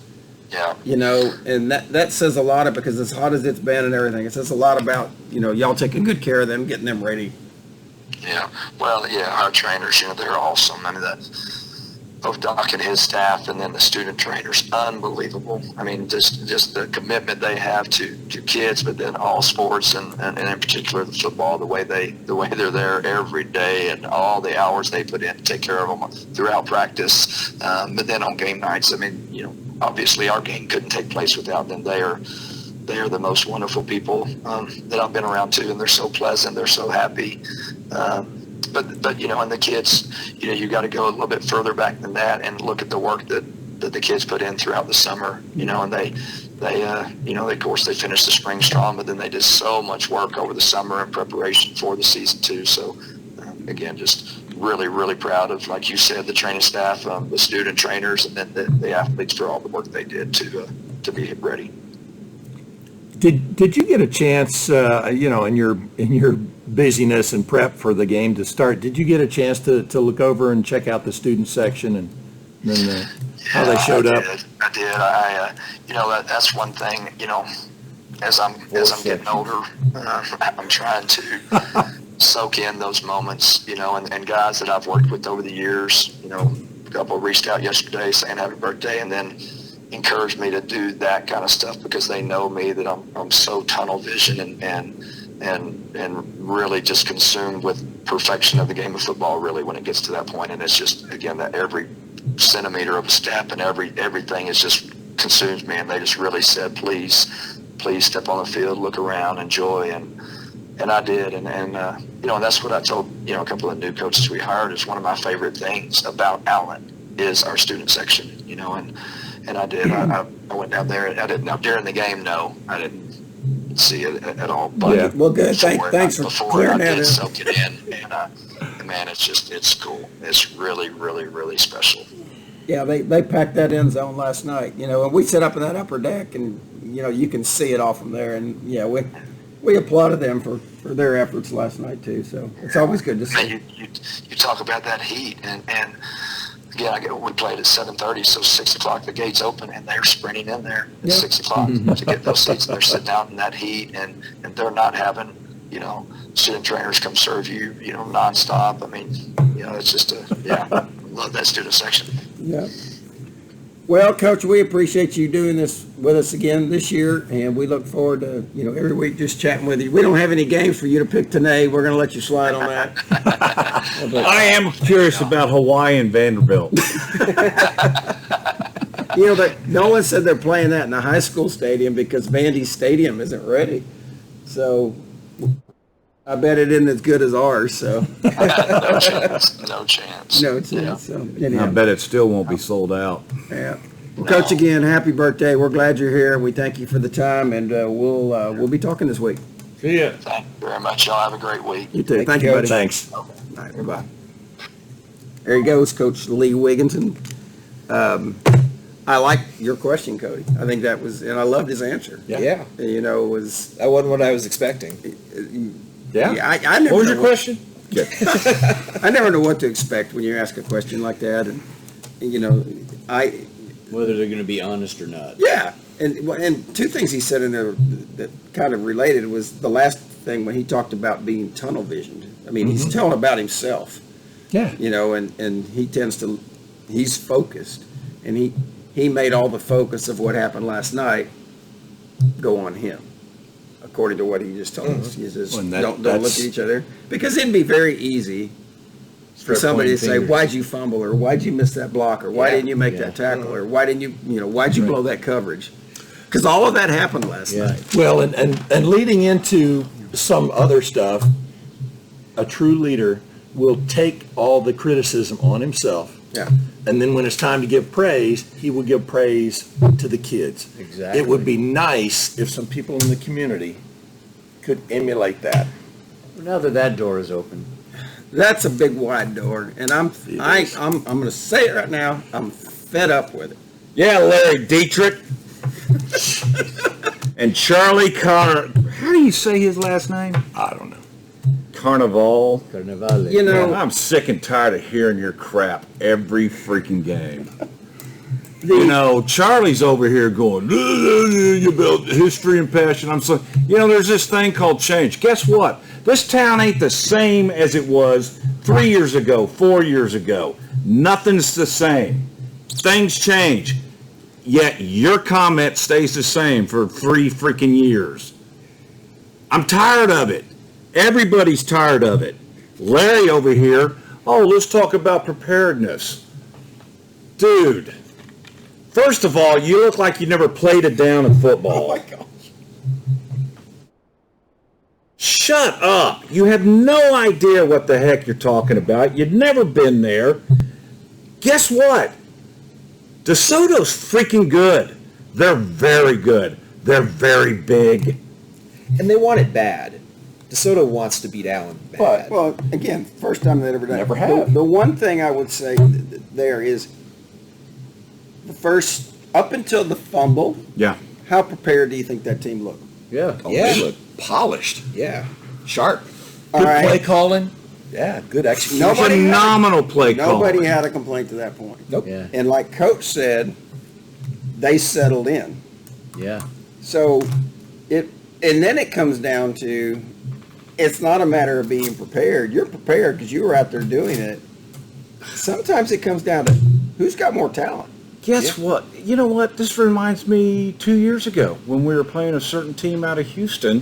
Speaker 6: Yeah.
Speaker 1: And that says a lot, because as hot as it's been and everything, it says a lot about, y'all taking good care of them, getting them ready.
Speaker 6: Yeah. Well, yeah, our trainers, they're awesome. I mean, Doc and his staff, and then the student trainers, unbelievable. I mean, just the commitment they have to kids, but then all sports, and in particular the football, the way they're there every day, and all the hours they put in to take care of them throughout practice. But then on game nights, I mean, you know, obviously our game couldn't take place without them. They are the most wonderful people that I've been around too, and they're so pleasant, they're so happy. But you know, and the kids, you know, you got to go a little bit further back than that and look at the work that the kids put in throughout the summer. You know, and they you know, of course they finished the spring strong, but then they did so much work over the summer in preparation for the season too. So again, just really, really proud of, like you said, the training staff, the student trainers, and then the athletes for all the work they did to be ready.
Speaker 2: Did you get a chance, you know, in your busyness and prep for the game to start, did you get a chance to look over and check out the student section and then how they showed up?
Speaker 6: I did. You know, that's one thing, you know, as I'm getting older, I'm trying to soak in those moments, you know, and guys that I've worked with over the years, you know, a couple reached out yesterday saying happy birthday, and then encouraged me to do that kind of stuff because they know me, that I'm so tunnel vision and really just consumed with perfection of the game of football, really, when it gets to that point. And it's just, again, that every centimeter of a step and everything is just consumes me, and they just really said, please step on the field, look around, enjoy, and I did, and you know, and that's what I told, you know, a couple of new coaches we hired, is one of my favorite things about Allen is our student section, you know, and I did. I went down there. I didn't. Now during the game, no, I didn't see it at all. But
Speaker 1: Yeah. Well, good. Thanks for clearing that
Speaker 6: I did
Speaker 1: up.
Speaker 6: soak it in, and man, it's cool. It's really, really, really special.
Speaker 1: Yeah, they packed that end zone last night, you know, and we set up in that upper deck, and, you know, you can see it all from there. And, yeah, we applauded them for their efforts last night, too. So it's always good to see.
Speaker 6: Man, you talk about that heat, and again, we played at 7:30, so 6 o'clock the gates open, and they're sprinting in there at 6 o'clock to get those seats, and they're sitting out in that heat, and they're not having, you know, student trainers come serve you, you know, nonstop. I mean, you know, it's just I love that student section.
Speaker 1: Yeah. Well, Coach, we appreciate you doing this with us again this year, and we look forward to, you know, every week just chatting with you. We don't have any games for you to pick today. We're going to let you slide on that.
Speaker 3: I am curious about Hawaii and Vanderbilt.
Speaker 1: You know, Nolan said they're playing that in the high school stadium because Vandy's stadium isn't ready. So I bet it isn't as good as ours. So
Speaker 6: No chance. No chance.
Speaker 1: no chance.
Speaker 6: Yeah.
Speaker 1: So
Speaker 3: I
Speaker 1: anyhow,
Speaker 3: bet it still won't be sold out.
Speaker 1: yeah. Well, Coach, again, happy birthday. We're glad you're here. We thank you for the time, and we'll be talking this week.
Speaker 3: See ya.
Speaker 6: Thank you very much. Y'all have a great week.
Speaker 1: You too. Thank you, buddy.
Speaker 2: Thanks.
Speaker 1: All right, bye-bye. There he goes, Coach Lee Wigginton. I like your question, Cody. I think that was, and I loved his answer.
Speaker 7: Yeah.
Speaker 1: You know, it was.
Speaker 7: That wasn't what I was expecting.
Speaker 2: Yeah.
Speaker 1: I never
Speaker 3: What was
Speaker 1: know
Speaker 3: your question?
Speaker 1: I never know what to expect when you ask a question like that, and you know,
Speaker 5: Whether they're going to be honest or not.
Speaker 1: yeah, and two things he said in there that kind of related was the last thing when he talked about being tunnel visioned. I mean, he's telling about himself,
Speaker 2: Yeah.
Speaker 1: you know, and he tends to, he's focused, and he made all the focus of what happened last night go on him, according to what he just told us. He says,
Speaker 2: Well, and
Speaker 1: don't look at each other, because it'd be very easy for
Speaker 3: Start
Speaker 1: somebody to
Speaker 3: pointing
Speaker 1: say,
Speaker 3: fingers.
Speaker 1: why'd you fumble, or why'd you miss that block, or why didn't you make that tackle, or why didn't you, why'd you blow that coverage? Because all of that happened last night.
Speaker 2: Well, and leading into some other stuff, a true leader will take all the criticism on himself.
Speaker 1: Yeah.
Speaker 2: And then when it's time to give praise, he will give praise to the kids.
Speaker 5: Exactly.
Speaker 2: It would be nice if some people in the community could emulate that.
Speaker 5: Now that door is open.
Speaker 1: That's a big wide door, and I'm going to say it right now. I'm fed up with it.
Speaker 3: Yeah, Larry Dietrich. And Charlie Connor. How do you say his last name?
Speaker 2: I don't know.
Speaker 3: Carnival.
Speaker 5: Carnivale.
Speaker 1: You know,
Speaker 3: Man, I'm sick and tired of hearing your crap every freaking game. Charlie's over here going, you built history and passion. I'm so, there's this thing called change. Guess what? This town ain't the same as it was 3 years ago, 4 years ago. Nothing's the same. Things change. Yet your comment stays the same for 3 freaking years. I'm tired of it. Everybody's tired of it. Larry over here, oh, let's talk about preparedness. Dude, first of all, you look like you never played a down in football.
Speaker 1: Oh my gosh.
Speaker 3: Shut up. You have no idea what the heck you're talking about. You've never been there. Guess what? DeSoto's freaking good. They're very good. They're very big.
Speaker 7: And they want it bad. DeSoto wants to beat Allen bad.
Speaker 1: Well, again, first time they've ever done it.
Speaker 2: Never have.
Speaker 1: The one thing I would say there is the first, up until the fumble,
Speaker 3: Yeah.
Speaker 1: how prepared do you think that team looked?
Speaker 5: Yeah.
Speaker 2: Oh,
Speaker 7: Yeah.
Speaker 2: they look polished,
Speaker 7: Yeah.
Speaker 2: sharp.
Speaker 1: All
Speaker 2: Good
Speaker 1: right.
Speaker 2: play calling. Yeah, good execution.
Speaker 1: Nobody had-
Speaker 3: Phenomenal play call.
Speaker 1: Nobody had a complaint to that point.
Speaker 2: Nope.
Speaker 5: Yeah.
Speaker 1: And like Coach said, they settled in.
Speaker 5: Yeah.
Speaker 1: So and then it comes down to, it's not a matter of being prepared. You're prepared because you were out there doing it. Sometimes it comes down to who's got more talent.
Speaker 3: Guess what? You know what? This reminds me 2 years ago when we were playing a certain team out of Houston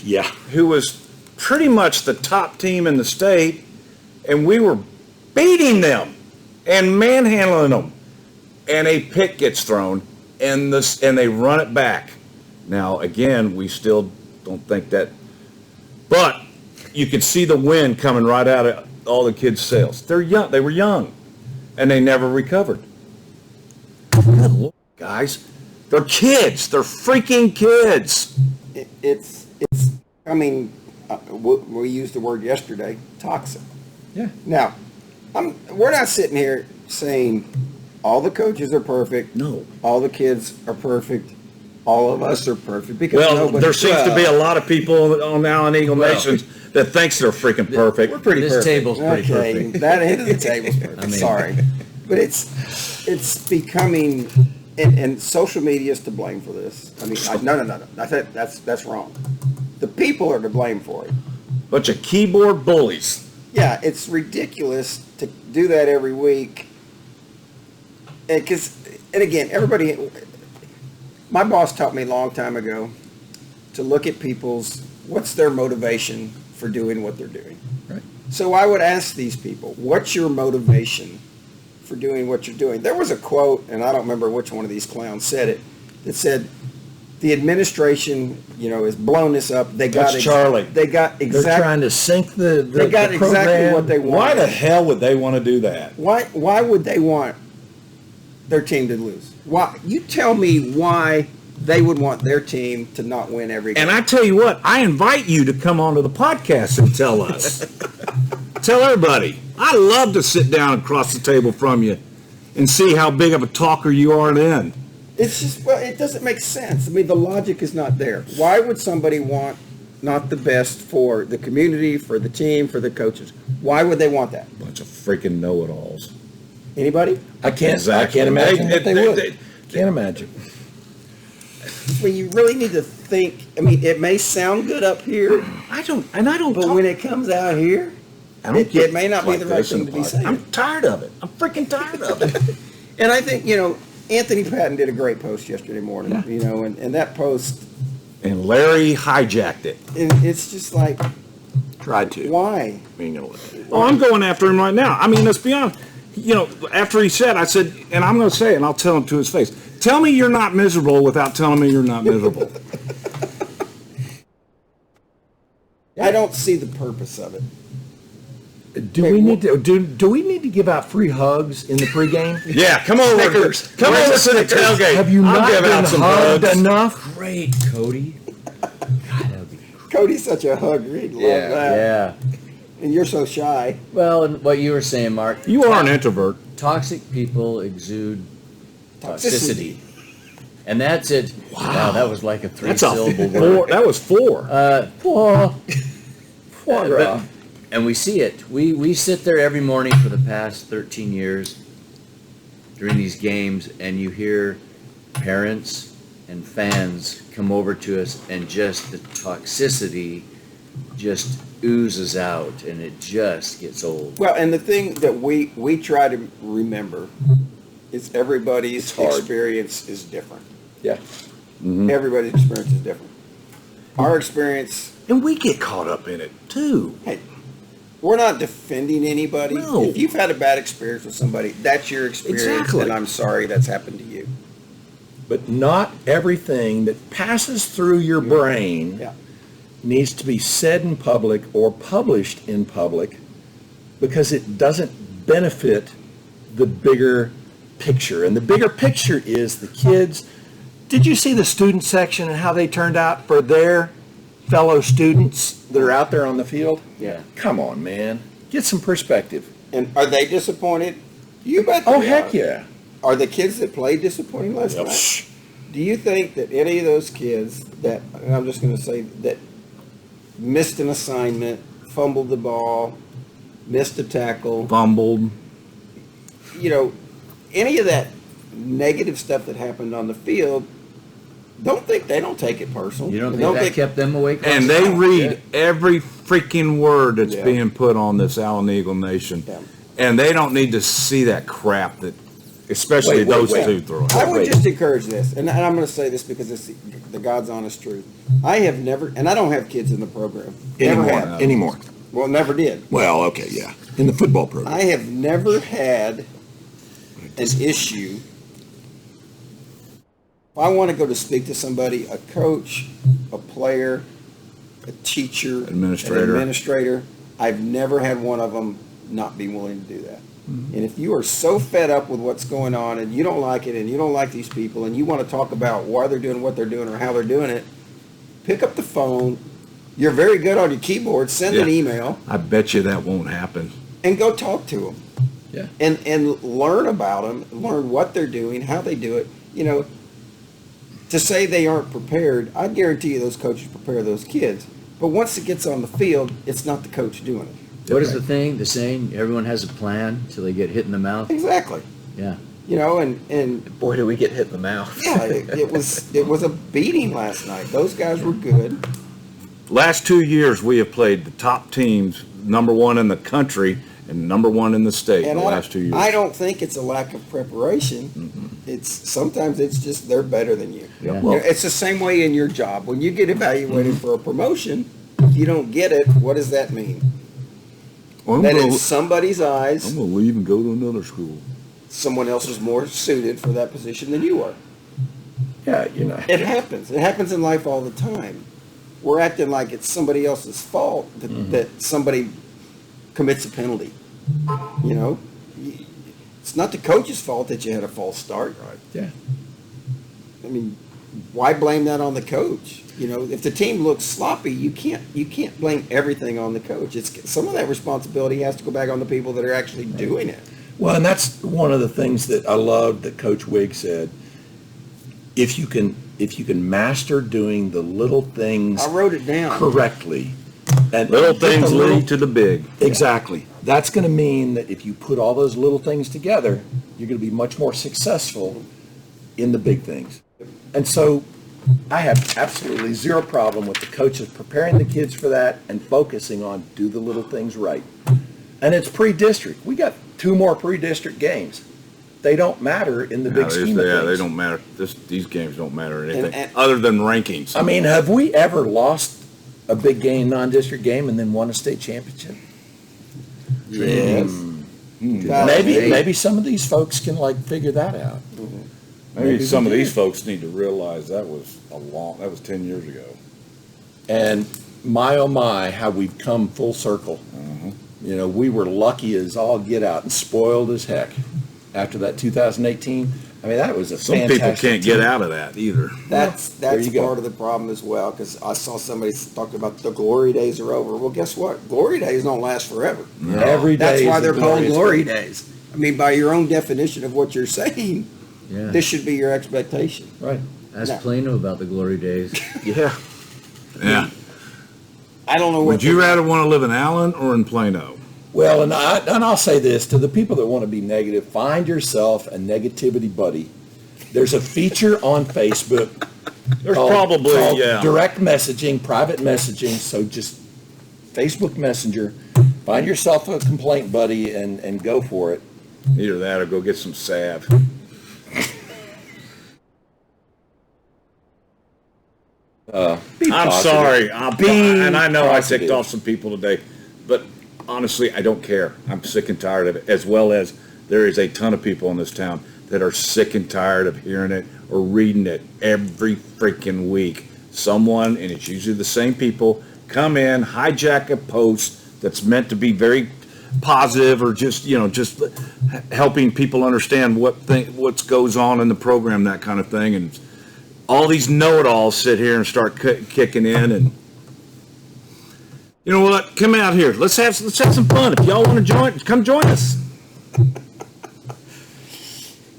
Speaker 2: Yeah.
Speaker 3: who was pretty much the top team in the state, and we were beating them and manhandling them. And a pick gets thrown, and they run it back. Now, again, we still don't think that, but you could see the wind coming right out of all the kids' sails. They're young. They were young, and they never recovered. Good Lord, guys, they're kids. They're freaking kids.
Speaker 1: It's I mean, we used the word yesterday, toxic.
Speaker 2: Yeah.
Speaker 1: Now, we're not sitting here saying all the coaches are perfect.
Speaker 3: No.
Speaker 1: All the kids are perfect. All of us are perfect. Because
Speaker 3: Well,
Speaker 1: nobody,
Speaker 3: there seems to be a lot of people on Allen Eagle Nations that thinks they're freaking perfect.
Speaker 1: We're pretty
Speaker 5: This
Speaker 1: perfect.
Speaker 5: table's pretty
Speaker 1: okay,
Speaker 5: perfect.
Speaker 1: that end of the table's perfect.
Speaker 5: I mean-
Speaker 1: Sorry, but it's becoming, and social media is to blame for this. I mean, no. That's wrong. The people are to blame for it.
Speaker 3: Bunch of keyboard bullies.
Speaker 1: Yeah, it's ridiculous to do that every week. And again, everybody. My boss taught me a long time ago to look at what's their motivation for doing what they're doing.
Speaker 2: Right.
Speaker 1: So I would ask these people, what's your motivation for doing what you're doing? There was a quote, and I don't remember which one of these clowns said it, that said, the administration, has blown this up.
Speaker 3: That's Charlie.
Speaker 1: They got
Speaker 2: They're
Speaker 1: exactly.
Speaker 2: trying to sink the
Speaker 1: They got
Speaker 2: the
Speaker 1: exactly
Speaker 2: program.
Speaker 1: what they wanted.
Speaker 3: Why the hell would they want to do that?
Speaker 1: Why would they want their team to lose? Why? You tell me why they would want their team to not win every game.
Speaker 3: And I tell you what, I invite you to come onto the podcast and tell us. Tell everybody. I love to sit down across the table from you and see how big of a talker you are then.
Speaker 1: It's just, it doesn't make sense. I mean, the logic is not there. Why would somebody want not the best for the community, for the team, for the coaches? Why would they want that?
Speaker 3: Bunch of freaking know-it-alls.
Speaker 1: Anybody?
Speaker 2: I can't
Speaker 3: Exactly.
Speaker 2: imagine
Speaker 3: They-
Speaker 2: what they
Speaker 3: they-
Speaker 2: would.
Speaker 3: they-
Speaker 2: Can't imagine.
Speaker 1: Well, you really need to think. I mean, it may sound good up here,
Speaker 3: I don't
Speaker 1: but
Speaker 3: talk-
Speaker 1: when it comes out here,
Speaker 3: I don't
Speaker 1: it
Speaker 3: get
Speaker 1: may not be
Speaker 3: like
Speaker 1: the right
Speaker 3: this in
Speaker 1: thing to be
Speaker 3: the
Speaker 1: saying.
Speaker 3: I'm tired of it. I'm freaking tired of it.
Speaker 1: And I think, Anthony Patton did a great post yesterday morning, and that post,
Speaker 3: And Larry hijacked it.
Speaker 1: and it's just like,
Speaker 2: Tried to.
Speaker 1: why?
Speaker 2: We ain't gonna let that.
Speaker 3: Oh, I'm going after him right now. I mean, let's be honest. After he said, I said, and I'm going to say it, and I'll tell him to his face. Tell me you're not miserable without telling me you're not miserable.
Speaker 1: I don't see the purpose of it.
Speaker 2: Do we need to do we need to give out free hugs in the pregame?
Speaker 3: Yeah, come over.
Speaker 2: Snickers.
Speaker 3: Come over to the tailgate.
Speaker 2: Have you
Speaker 3: I'll
Speaker 2: not
Speaker 3: give
Speaker 2: been
Speaker 3: out some
Speaker 2: hugged
Speaker 3: hugs.
Speaker 2: enough?
Speaker 5: Great, Cody. God, that would be
Speaker 1: Cody's such a hugger. He'd love that.
Speaker 5: Yeah.
Speaker 1: And you're so shy.
Speaker 5: Well, and what you were saying, Mark,
Speaker 3: You are an introvert.
Speaker 5: toxic people exude
Speaker 1: Toxicity.
Speaker 5: toxicity. And that's it. Wow, that was like a
Speaker 3: That's a
Speaker 5: three-syllable
Speaker 3: four.
Speaker 5: word.
Speaker 3: That was four.
Speaker 5: But- and we see it. We sit there every morning for the past 13 years during these games, and you hear parents and fans come over to us, and just the toxicity just oozes out, and it just gets old.
Speaker 1: Well, and the thing that we try to remember is everybody's
Speaker 2: It's hard.
Speaker 1: experience is different.
Speaker 2: Yeah.
Speaker 1: Everybody's experience is different. Our experience,
Speaker 3: And we get caught up in it too.
Speaker 1: hey, we're not defending anybody.
Speaker 3: No.
Speaker 1: If you've had a bad experience with somebody, that's your experience,
Speaker 3: Exactly.
Speaker 1: and I'm sorry that's happened to you.
Speaker 2: But not everything that passes through your brain
Speaker 1: Yeah.
Speaker 2: needs to be said in public or published in public because it doesn't benefit the bigger picture. And the bigger picture is the kids. Did you see the student section and how they turned out for their fellow students that are out there on the field?
Speaker 5: Yeah.
Speaker 2: Come on, man. Get some perspective.
Speaker 1: And are they disappointed? You bet.
Speaker 2: Oh,
Speaker 1: they
Speaker 2: heck
Speaker 1: are.
Speaker 2: yeah.
Speaker 1: Are the kids that played disappointing last night? Do you think that any of those kids that, and I'm just going to say, that missed an assignment, fumbled the ball, missed a tackle,
Speaker 3: Fumbled.
Speaker 1: you know, any of that negative stuff that happened on the field, they don't take it personal.
Speaker 5: You don't
Speaker 1: They
Speaker 5: think that kept them awake?
Speaker 3: And they read every freaking word that's
Speaker 1: Yeah.
Speaker 3: being put on this Allen Eagle Nation.
Speaker 1: Yeah.
Speaker 3: And they don't need to see that crap that, especially
Speaker 2: Wait,
Speaker 3: those
Speaker 2: wait.
Speaker 3: two throw it.
Speaker 1: I would
Speaker 2: Wait.
Speaker 1: just encourage this, and I'm going to say this because it's the God's honest truth. I have never, and I don't have kids in the program. Never have.
Speaker 2: Anymore.
Speaker 1: Well, never did.
Speaker 2: Well, okay, yeah. In the football program.
Speaker 1: I have never had an issue. If I want to go to speak to somebody, a coach, a player, a teacher,
Speaker 3: Administrator.
Speaker 1: an administrator, I've never had one of them not be willing to do that. And if you are so fed up with what's going on and you don't like it and you don't like these people and you want to talk about why they're doing what they're doing or how they're doing it, pick up the phone. You're very good on your keyboard. Send an
Speaker 3: Yeah.
Speaker 1: email
Speaker 3: I bet you that won't happen.
Speaker 1: and go talk to them.
Speaker 2: Yeah.
Speaker 1: And learn about them, learn what they're doing, how they do it. You know, to say they aren't prepared, I guarantee you those coaches prepare those kids. But once it gets on the field, it's not the coach doing it.
Speaker 5: What is the saying? Everyone has a plan till they get hit in the mouth.
Speaker 1: Exactly.
Speaker 5: Yeah.
Speaker 1: You know, and
Speaker 7: Boy, do we get hit in the mouth.
Speaker 1: yeah, it was a beating last night. Those guys were good.
Speaker 3: Last 2 years, we have played the top teams, number one in the country and number one in the state
Speaker 1: And
Speaker 3: the last 2 years.
Speaker 1: I don't think it's a lack of preparation. Sometimes it's just they're better than you.
Speaker 5: Yeah.
Speaker 1: You know, it's the same way in your job. When you get evaluated for a promotion, if you don't get it, what does that mean?
Speaker 3: Well, I'm
Speaker 1: That
Speaker 3: gonna-
Speaker 1: in somebody's eyes,
Speaker 3: I'm going to leave and go to another school.
Speaker 1: someone else is more suited for that position than you are.
Speaker 2: Yeah, you know.
Speaker 1: It happens. It happens in life all the time. We're acting like it's somebody else's fault that somebody commits a penalty. You know, it's not the coach's fault that you had a false start. Right.
Speaker 2: Yeah.
Speaker 1: I mean, why blame that on the coach? You know, if the team looks sloppy, you can't blame everything on the coach. It's some of that responsibility has to go back on the people that are actually doing it.
Speaker 2: Well, and that's one of the things that I loved that Coach Wig said. If you can master doing the little things
Speaker 1: I wrote it down.
Speaker 2: correctly, and
Speaker 3: Little
Speaker 2: just
Speaker 3: things
Speaker 2: a little-
Speaker 3: lead to the big.
Speaker 2: Exactly. That's going to mean that if you put all those little things together, you're going to be much more successful in the big things. And so I have absolutely zero problem with the coaches preparing the kids for that and focusing on do the little things right. And it's pre-district. We got 2 more pre-district games. They don't matter in the big scheme of things.
Speaker 3: They don't matter. These games don't matter anything
Speaker 1: And-
Speaker 3: other than rankings.
Speaker 2: I mean, have we ever lost a big game, non-district game, and then won a state championship?
Speaker 1: Yes.
Speaker 2: Maybe some of these folks can figure that out.
Speaker 3: Maybe some of these folks need to realize that was 10 years ago.
Speaker 2: And my, oh my, how we've come full circle. You know, we were lucky as all get out and spoiled as heck after that 2018. I mean, that was a
Speaker 3: Some
Speaker 2: fantastic
Speaker 3: people can't
Speaker 2: team.
Speaker 3: get out of that either.
Speaker 1: That's
Speaker 2: there you go.
Speaker 1: part of the problem as well, because I saw somebody talking about the glory days are over. Well, guess what? Glory days don't last forever.
Speaker 2: Every day.
Speaker 1: That's why
Speaker 2: is a
Speaker 1: they're called
Speaker 2: glorious
Speaker 1: glory
Speaker 2: day.
Speaker 1: days. I mean, by your own definition of what you're saying,
Speaker 5: Yeah.
Speaker 1: this should be your expectation.
Speaker 2: Right.
Speaker 5: Ask
Speaker 1: No.
Speaker 5: Plano about the glory days.
Speaker 3: Yeah. Yeah.
Speaker 1: I don't know what.
Speaker 3: Would you rather want to live in Allen or in Plano?
Speaker 2: Well, and I'll say this to the people that want to be negative: find yourself a negativity buddy. There's a feature on Facebook.
Speaker 3: There's
Speaker 2: called
Speaker 3: probably, yeah.
Speaker 2: direct messaging, private messaging. So just Facebook Messenger, find yourself a complaint buddy and go for it.
Speaker 3: Either that or go get some salve.
Speaker 2: Be
Speaker 3: I'm
Speaker 2: positive.
Speaker 3: sorry. And I know
Speaker 2: positive.
Speaker 3: I ticked off some people today, but honestly, I don't care. I'm sick and tired of it, as well as there is a ton of people in this town that are sick and tired of hearing it or reading it every freaking week. Someone, and it's usually the same people, come in, hijack a post that's meant to be very positive or just helping people understand what goes on in the program, that kind of thing, and all these know-it-alls sit here and start kicking in, and you know what? Come out here. Let's have some fun. If y'all want to join, come join us.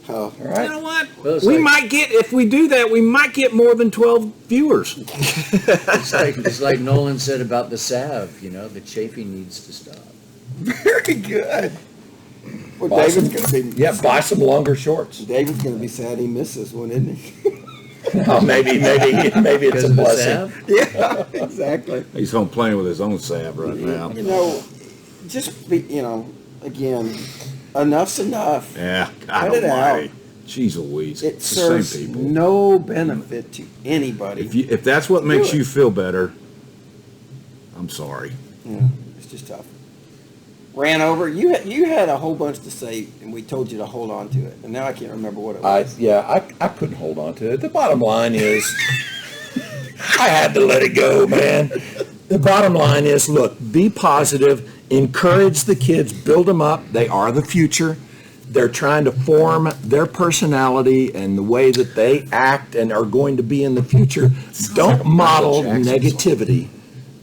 Speaker 1: Oh,
Speaker 2: All right.
Speaker 3: You know what?
Speaker 5: Well, it's
Speaker 3: we
Speaker 5: like-
Speaker 3: might get, if we do that, we might get more than 12 viewers.
Speaker 5: It's like Nolan said about the salve, the chafing needs to stop.
Speaker 1: very good. Well,
Speaker 2: Buy
Speaker 1: David's
Speaker 2: some-
Speaker 1: going to be.
Speaker 2: Yeah, buy some longer shorts.
Speaker 1: David's going to be sad he missed this one, isn't he?
Speaker 2: Oh, maybe it's
Speaker 5: Because
Speaker 2: a
Speaker 5: of the
Speaker 2: blessing.
Speaker 5: salve?
Speaker 1: Yeah, exactly.
Speaker 3: He's home playing with his own salve right now.
Speaker 1: Just be, again, enough's enough.
Speaker 3: Yeah,
Speaker 1: Cut
Speaker 3: God
Speaker 1: it
Speaker 3: almighty.
Speaker 1: out.
Speaker 3: Jeez Louise.
Speaker 1: It
Speaker 3: It's the
Speaker 1: serves
Speaker 3: same people.
Speaker 1: no benefit to anybody.
Speaker 3: If that's what makes
Speaker 1: Do it.
Speaker 3: you feel better, I'm sorry.
Speaker 1: Yeah, it's just tough. Ran over. You had a whole bunch to say, and we told you to hold on to it, and now I can't remember what it was.
Speaker 2: I couldn't hold on to it. The bottom line is, I had to let it go, man. The bottom line is, look, be positive, encourage the kids, build them up. They are the future. They're trying to form their personality and the way that they act and are going to be in the future. Don't model negativity.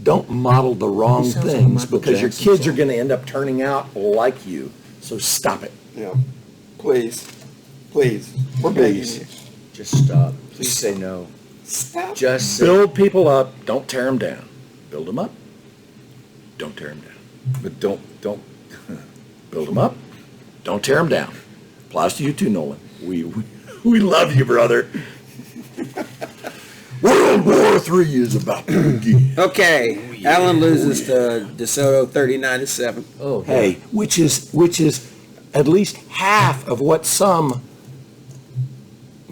Speaker 2: Don't model the wrong
Speaker 1: sounds like
Speaker 2: things
Speaker 1: Michael
Speaker 2: because your
Speaker 1: Jackson
Speaker 2: kids are
Speaker 1: song.
Speaker 2: going to end up turning out like you. So stop it.
Speaker 1: Yeah. Please, we're begging you.
Speaker 5: Just stop. Please say no.
Speaker 1: Stop.
Speaker 5: Just say
Speaker 2: Build people up. Don't tear them down. Build them up. Don't tear them down.
Speaker 3: But don't.
Speaker 2: Build them up. Don't tear them down. Applies to you too, Nolan. We love you, brother. World War III is about to begin.
Speaker 1: Okay, Allen loses to DeSoto 39-7.
Speaker 5: Oh,
Speaker 2: Hey, which is at least half of what some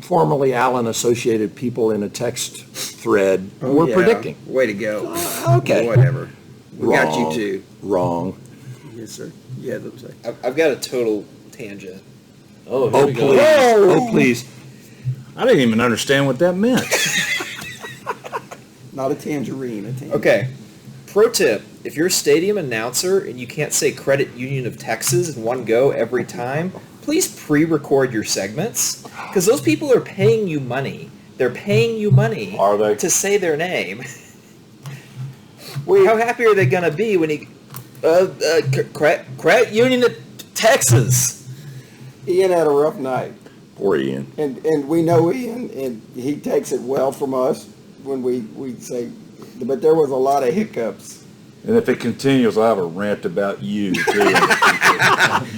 Speaker 2: formerly Allen associated people in a text thread were
Speaker 1: Yeah,
Speaker 2: predicting.
Speaker 1: Way to go.
Speaker 2: Okay.
Speaker 1: Whatever. We got you
Speaker 2: Wrong.
Speaker 1: too.
Speaker 2: Wrong.
Speaker 1: Yes, sir. Yeah, that's right.
Speaker 7: I've got a total tangent.
Speaker 5: Oh, here
Speaker 2: Oh,
Speaker 5: we
Speaker 2: please.
Speaker 5: go.
Speaker 2: Oh, please.
Speaker 3: I didn't even understand what that meant.
Speaker 1: Not a tangerine. A tangerine.
Speaker 7: Okay. Pro tip, if you're a stadium announcer and you can't say Credit Union of Texas in one go every time, please pre-record your segments because those people are paying you money. They're paying you money
Speaker 3: Are they?
Speaker 7: to say their name. How happy are they going to be when Credit Union of Texas?
Speaker 1: Ian had a rough night,
Speaker 2: Poor Ian.
Speaker 1: and we know Ian, and he takes it well from us when we say, but there was a lot of hiccups.
Speaker 3: And if it continues, I'll have a rant about you, too.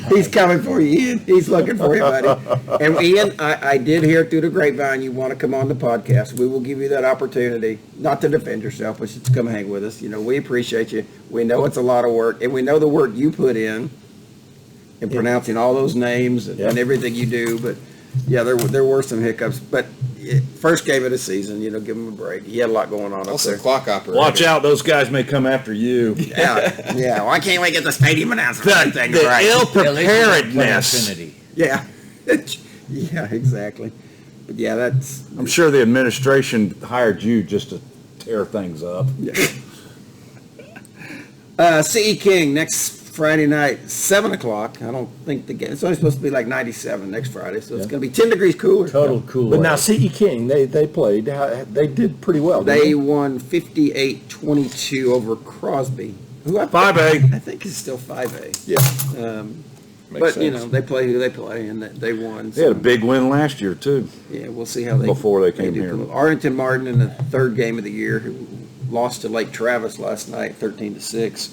Speaker 1: He's coming for you, Ian. He's looking for you, buddy. And Ian, I did hear through the grapevine you want to come on the podcast. We will give you that opportunity, not to defend yourself, but just to come hang with us. We appreciate you. We know it's a lot of work, and we know the work you put in pronouncing all those names and everything you do. But yeah, there were some hiccups. But first game of the season, give him a break. He had a lot going on up
Speaker 7: Also,
Speaker 1: there.
Speaker 7: clock operator.
Speaker 3: Watch out, those guys may come after you.
Speaker 1: Yeah. Why can't we get the stadium announcer thing
Speaker 3: The
Speaker 1: right?
Speaker 3: ill-preparedness.
Speaker 5: Infinity.
Speaker 1: Yeah. Yeah, exactly. But yeah, that's
Speaker 3: I'm sure the administration hired you just to tear things up.
Speaker 1: CE King next Friday night, 7 o'clock. I don't think the game, it's only supposed to be like 97 next Friday, so it's going to be 10 degrees cooler.
Speaker 5: Total cool.
Speaker 2: But now C.E. King, they played. They did pretty well. didn't
Speaker 1: They won 58-22 over Crosby, who I
Speaker 3: 5A.
Speaker 1: think is still 5A.
Speaker 2: Yeah. Makes
Speaker 1: But,
Speaker 2: sense.
Speaker 1: they play who they play, and they won.
Speaker 3: They had a
Speaker 1: So,
Speaker 3: big win last year, too.
Speaker 1: yeah, we'll see how they
Speaker 3: Before they came
Speaker 1: do.
Speaker 3: here.
Speaker 1: Arlington Martin in the third game of the year, who lost to Lake Travis last night, 13-6.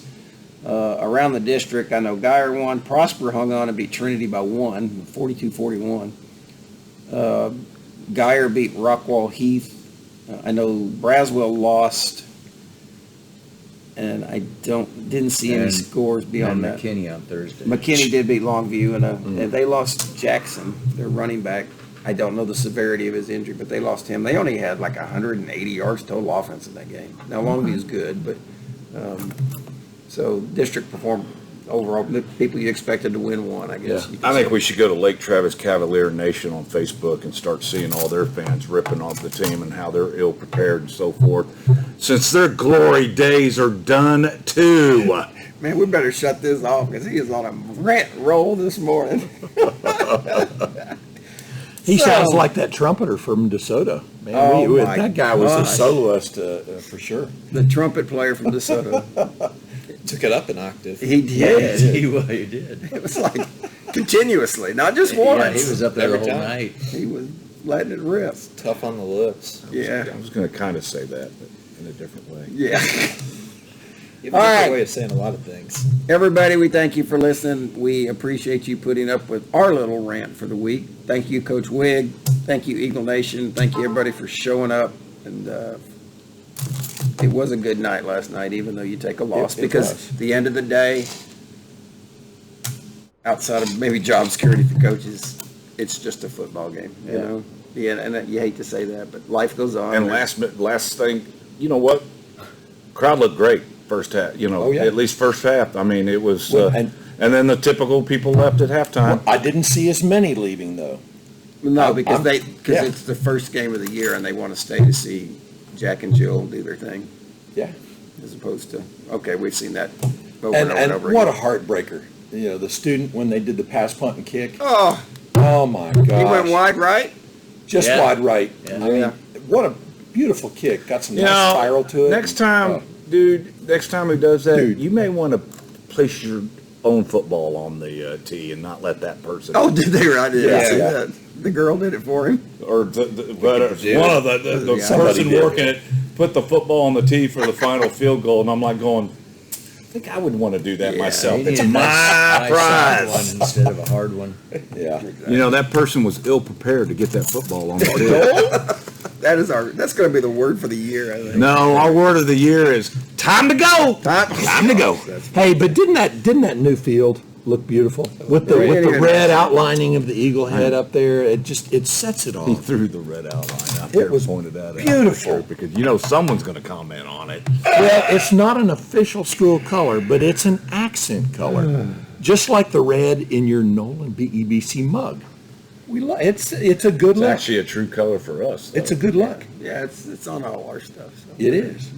Speaker 1: Around the district, I know Geyer won. Prosper hung on and beat Trinity by 1, 42-41. Geyer beat Rockwall Heath. I know Braswell lost. and I didn't see any
Speaker 5: And-
Speaker 1: scores beyond
Speaker 5: And
Speaker 1: that.
Speaker 5: McKinney on Thursday.
Speaker 1: McKinney did beat Longview, and they lost Jackson, their running back. I don't know the severity of his injury, but they lost him. They only had like 180 yards total offense in that game. Now Longview's good, but so district performed overall. The people you expected to win won, I guess.
Speaker 2: Yeah.
Speaker 1: you could
Speaker 3: I think
Speaker 1: say.
Speaker 3: we should go to Lake Travis Cavalier Nation on Facebook and start seeing all their fans ripping off the team and how they're ill prepared and so forth. Since their glory days are done too.
Speaker 1: Man, we better shut this off because he is on a rant roll this morning.
Speaker 2: He
Speaker 1: So-
Speaker 2: sounds like that trumpeter from DeSoto. Man,
Speaker 1: Oh my
Speaker 2: that guy was a
Speaker 1: gosh.
Speaker 2: soloist for sure.
Speaker 1: The trumpet player from DeSoto.
Speaker 7: Took it up an octave.
Speaker 1: He did.
Speaker 5: He did.
Speaker 1: It was like continuously, not just
Speaker 5: Yeah,
Speaker 1: once.
Speaker 5: he was up there
Speaker 7: Every
Speaker 5: the whole
Speaker 7: time.
Speaker 5: night.
Speaker 1: He was letting it rip.
Speaker 7: Tough on the lips.
Speaker 1: Yeah.
Speaker 3: I was going to kind of say that, but in a different way.
Speaker 1: Yeah.
Speaker 7: You have
Speaker 1: All
Speaker 7: a
Speaker 1: right.
Speaker 7: different way of saying a lot of things.
Speaker 1: Everybody, we thank you for listening. We appreciate you putting up with our little rant for the week. Thank you, Coach Wig. Thank you, Eagle Nation. Thank you, everybody, for showing up. And it was a good night last night, even though you take a loss.
Speaker 2: It
Speaker 1: Because
Speaker 2: was.
Speaker 1: at the end of the day, outside of maybe job security for coaches, it's just a football game, you
Speaker 2: Yeah.
Speaker 1: know? Yeah, and you hate to say that, but life goes on.
Speaker 3: And last thing, you know what? Crowd looked great first half.
Speaker 2: Oh, yeah.
Speaker 3: At least first half. I mean, it was.
Speaker 2: Well,
Speaker 3: and then the typical people left at halftime.
Speaker 2: I didn't see as many leaving though.
Speaker 1: No, because
Speaker 2: yeah.
Speaker 1: it's the first game of the year and they want to stay to see Jack and Jill do their thing,
Speaker 2: Yeah.
Speaker 1: as opposed to, okay, we've seen that over and,
Speaker 2: And
Speaker 1: over
Speaker 2: what a
Speaker 1: again.
Speaker 2: heartbreaker. You know, the student when they did the pass, punt, and kick.
Speaker 1: Oh,
Speaker 2: Oh my gosh.
Speaker 1: he went wide right?
Speaker 2: Just
Speaker 5: Yeah.
Speaker 2: wide right.
Speaker 5: Yeah.
Speaker 2: I mean,
Speaker 1: Yeah.
Speaker 2: what a beautiful kick. Got some
Speaker 3: You
Speaker 2: nice
Speaker 3: know,
Speaker 2: spiral to it.
Speaker 3: Next time,
Speaker 2: Oh.
Speaker 3: dude, next time he does that,
Speaker 2: Dude.
Speaker 3: you may want to place your own football on the tee and not let that person.
Speaker 1: Oh, did they? I didn't
Speaker 2: Yeah.
Speaker 1: see
Speaker 2: Yeah.
Speaker 1: that. The girl did it for him.
Speaker 3: Or one of the
Speaker 1: Yeah.
Speaker 2: Somebody
Speaker 3: person
Speaker 2: did.
Speaker 3: working it put the football on the tee for the final field goal, and I'm like going, I think I would want to do that
Speaker 1: Yeah,
Speaker 3: myself.
Speaker 5: He
Speaker 3: It's
Speaker 5: needed a
Speaker 3: my
Speaker 5: nice soft
Speaker 3: prize.
Speaker 5: one instead of a hard one.
Speaker 2: Yeah.
Speaker 3: You know, that person was ill prepared to get that football on the tee.
Speaker 1: That's going to be the word for the year, I think.
Speaker 3: No, our word of the year is time to go.
Speaker 1: Time
Speaker 3: to go.
Speaker 2: Hey, but didn't that new field look beautiful with the red outlining of the eagle head up there? It sets it
Speaker 3: He
Speaker 2: off.
Speaker 3: threw the red outline out
Speaker 2: It
Speaker 3: there,
Speaker 2: was
Speaker 3: pointed that out.
Speaker 2: beautiful.
Speaker 3: Because you know someone's going to comment on it.
Speaker 2: Well, it's not an official school color, but it's an accent color, just like the red in your Nolan BEBC mug. It's a good
Speaker 3: It's
Speaker 2: look.
Speaker 3: actually a true color for us.
Speaker 2: It's a good look.
Speaker 1: Yeah, it's on all our stuff. So.
Speaker 2: It is.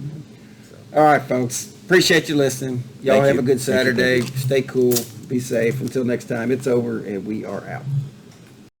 Speaker 1: All right, folks. Appreciate you listening. Y'all
Speaker 2: Thank
Speaker 1: have
Speaker 2: you.
Speaker 1: a good
Speaker 2: Thank you,
Speaker 1: Saturday. Stay cool. Be safe. Until next time, it's over and we are out.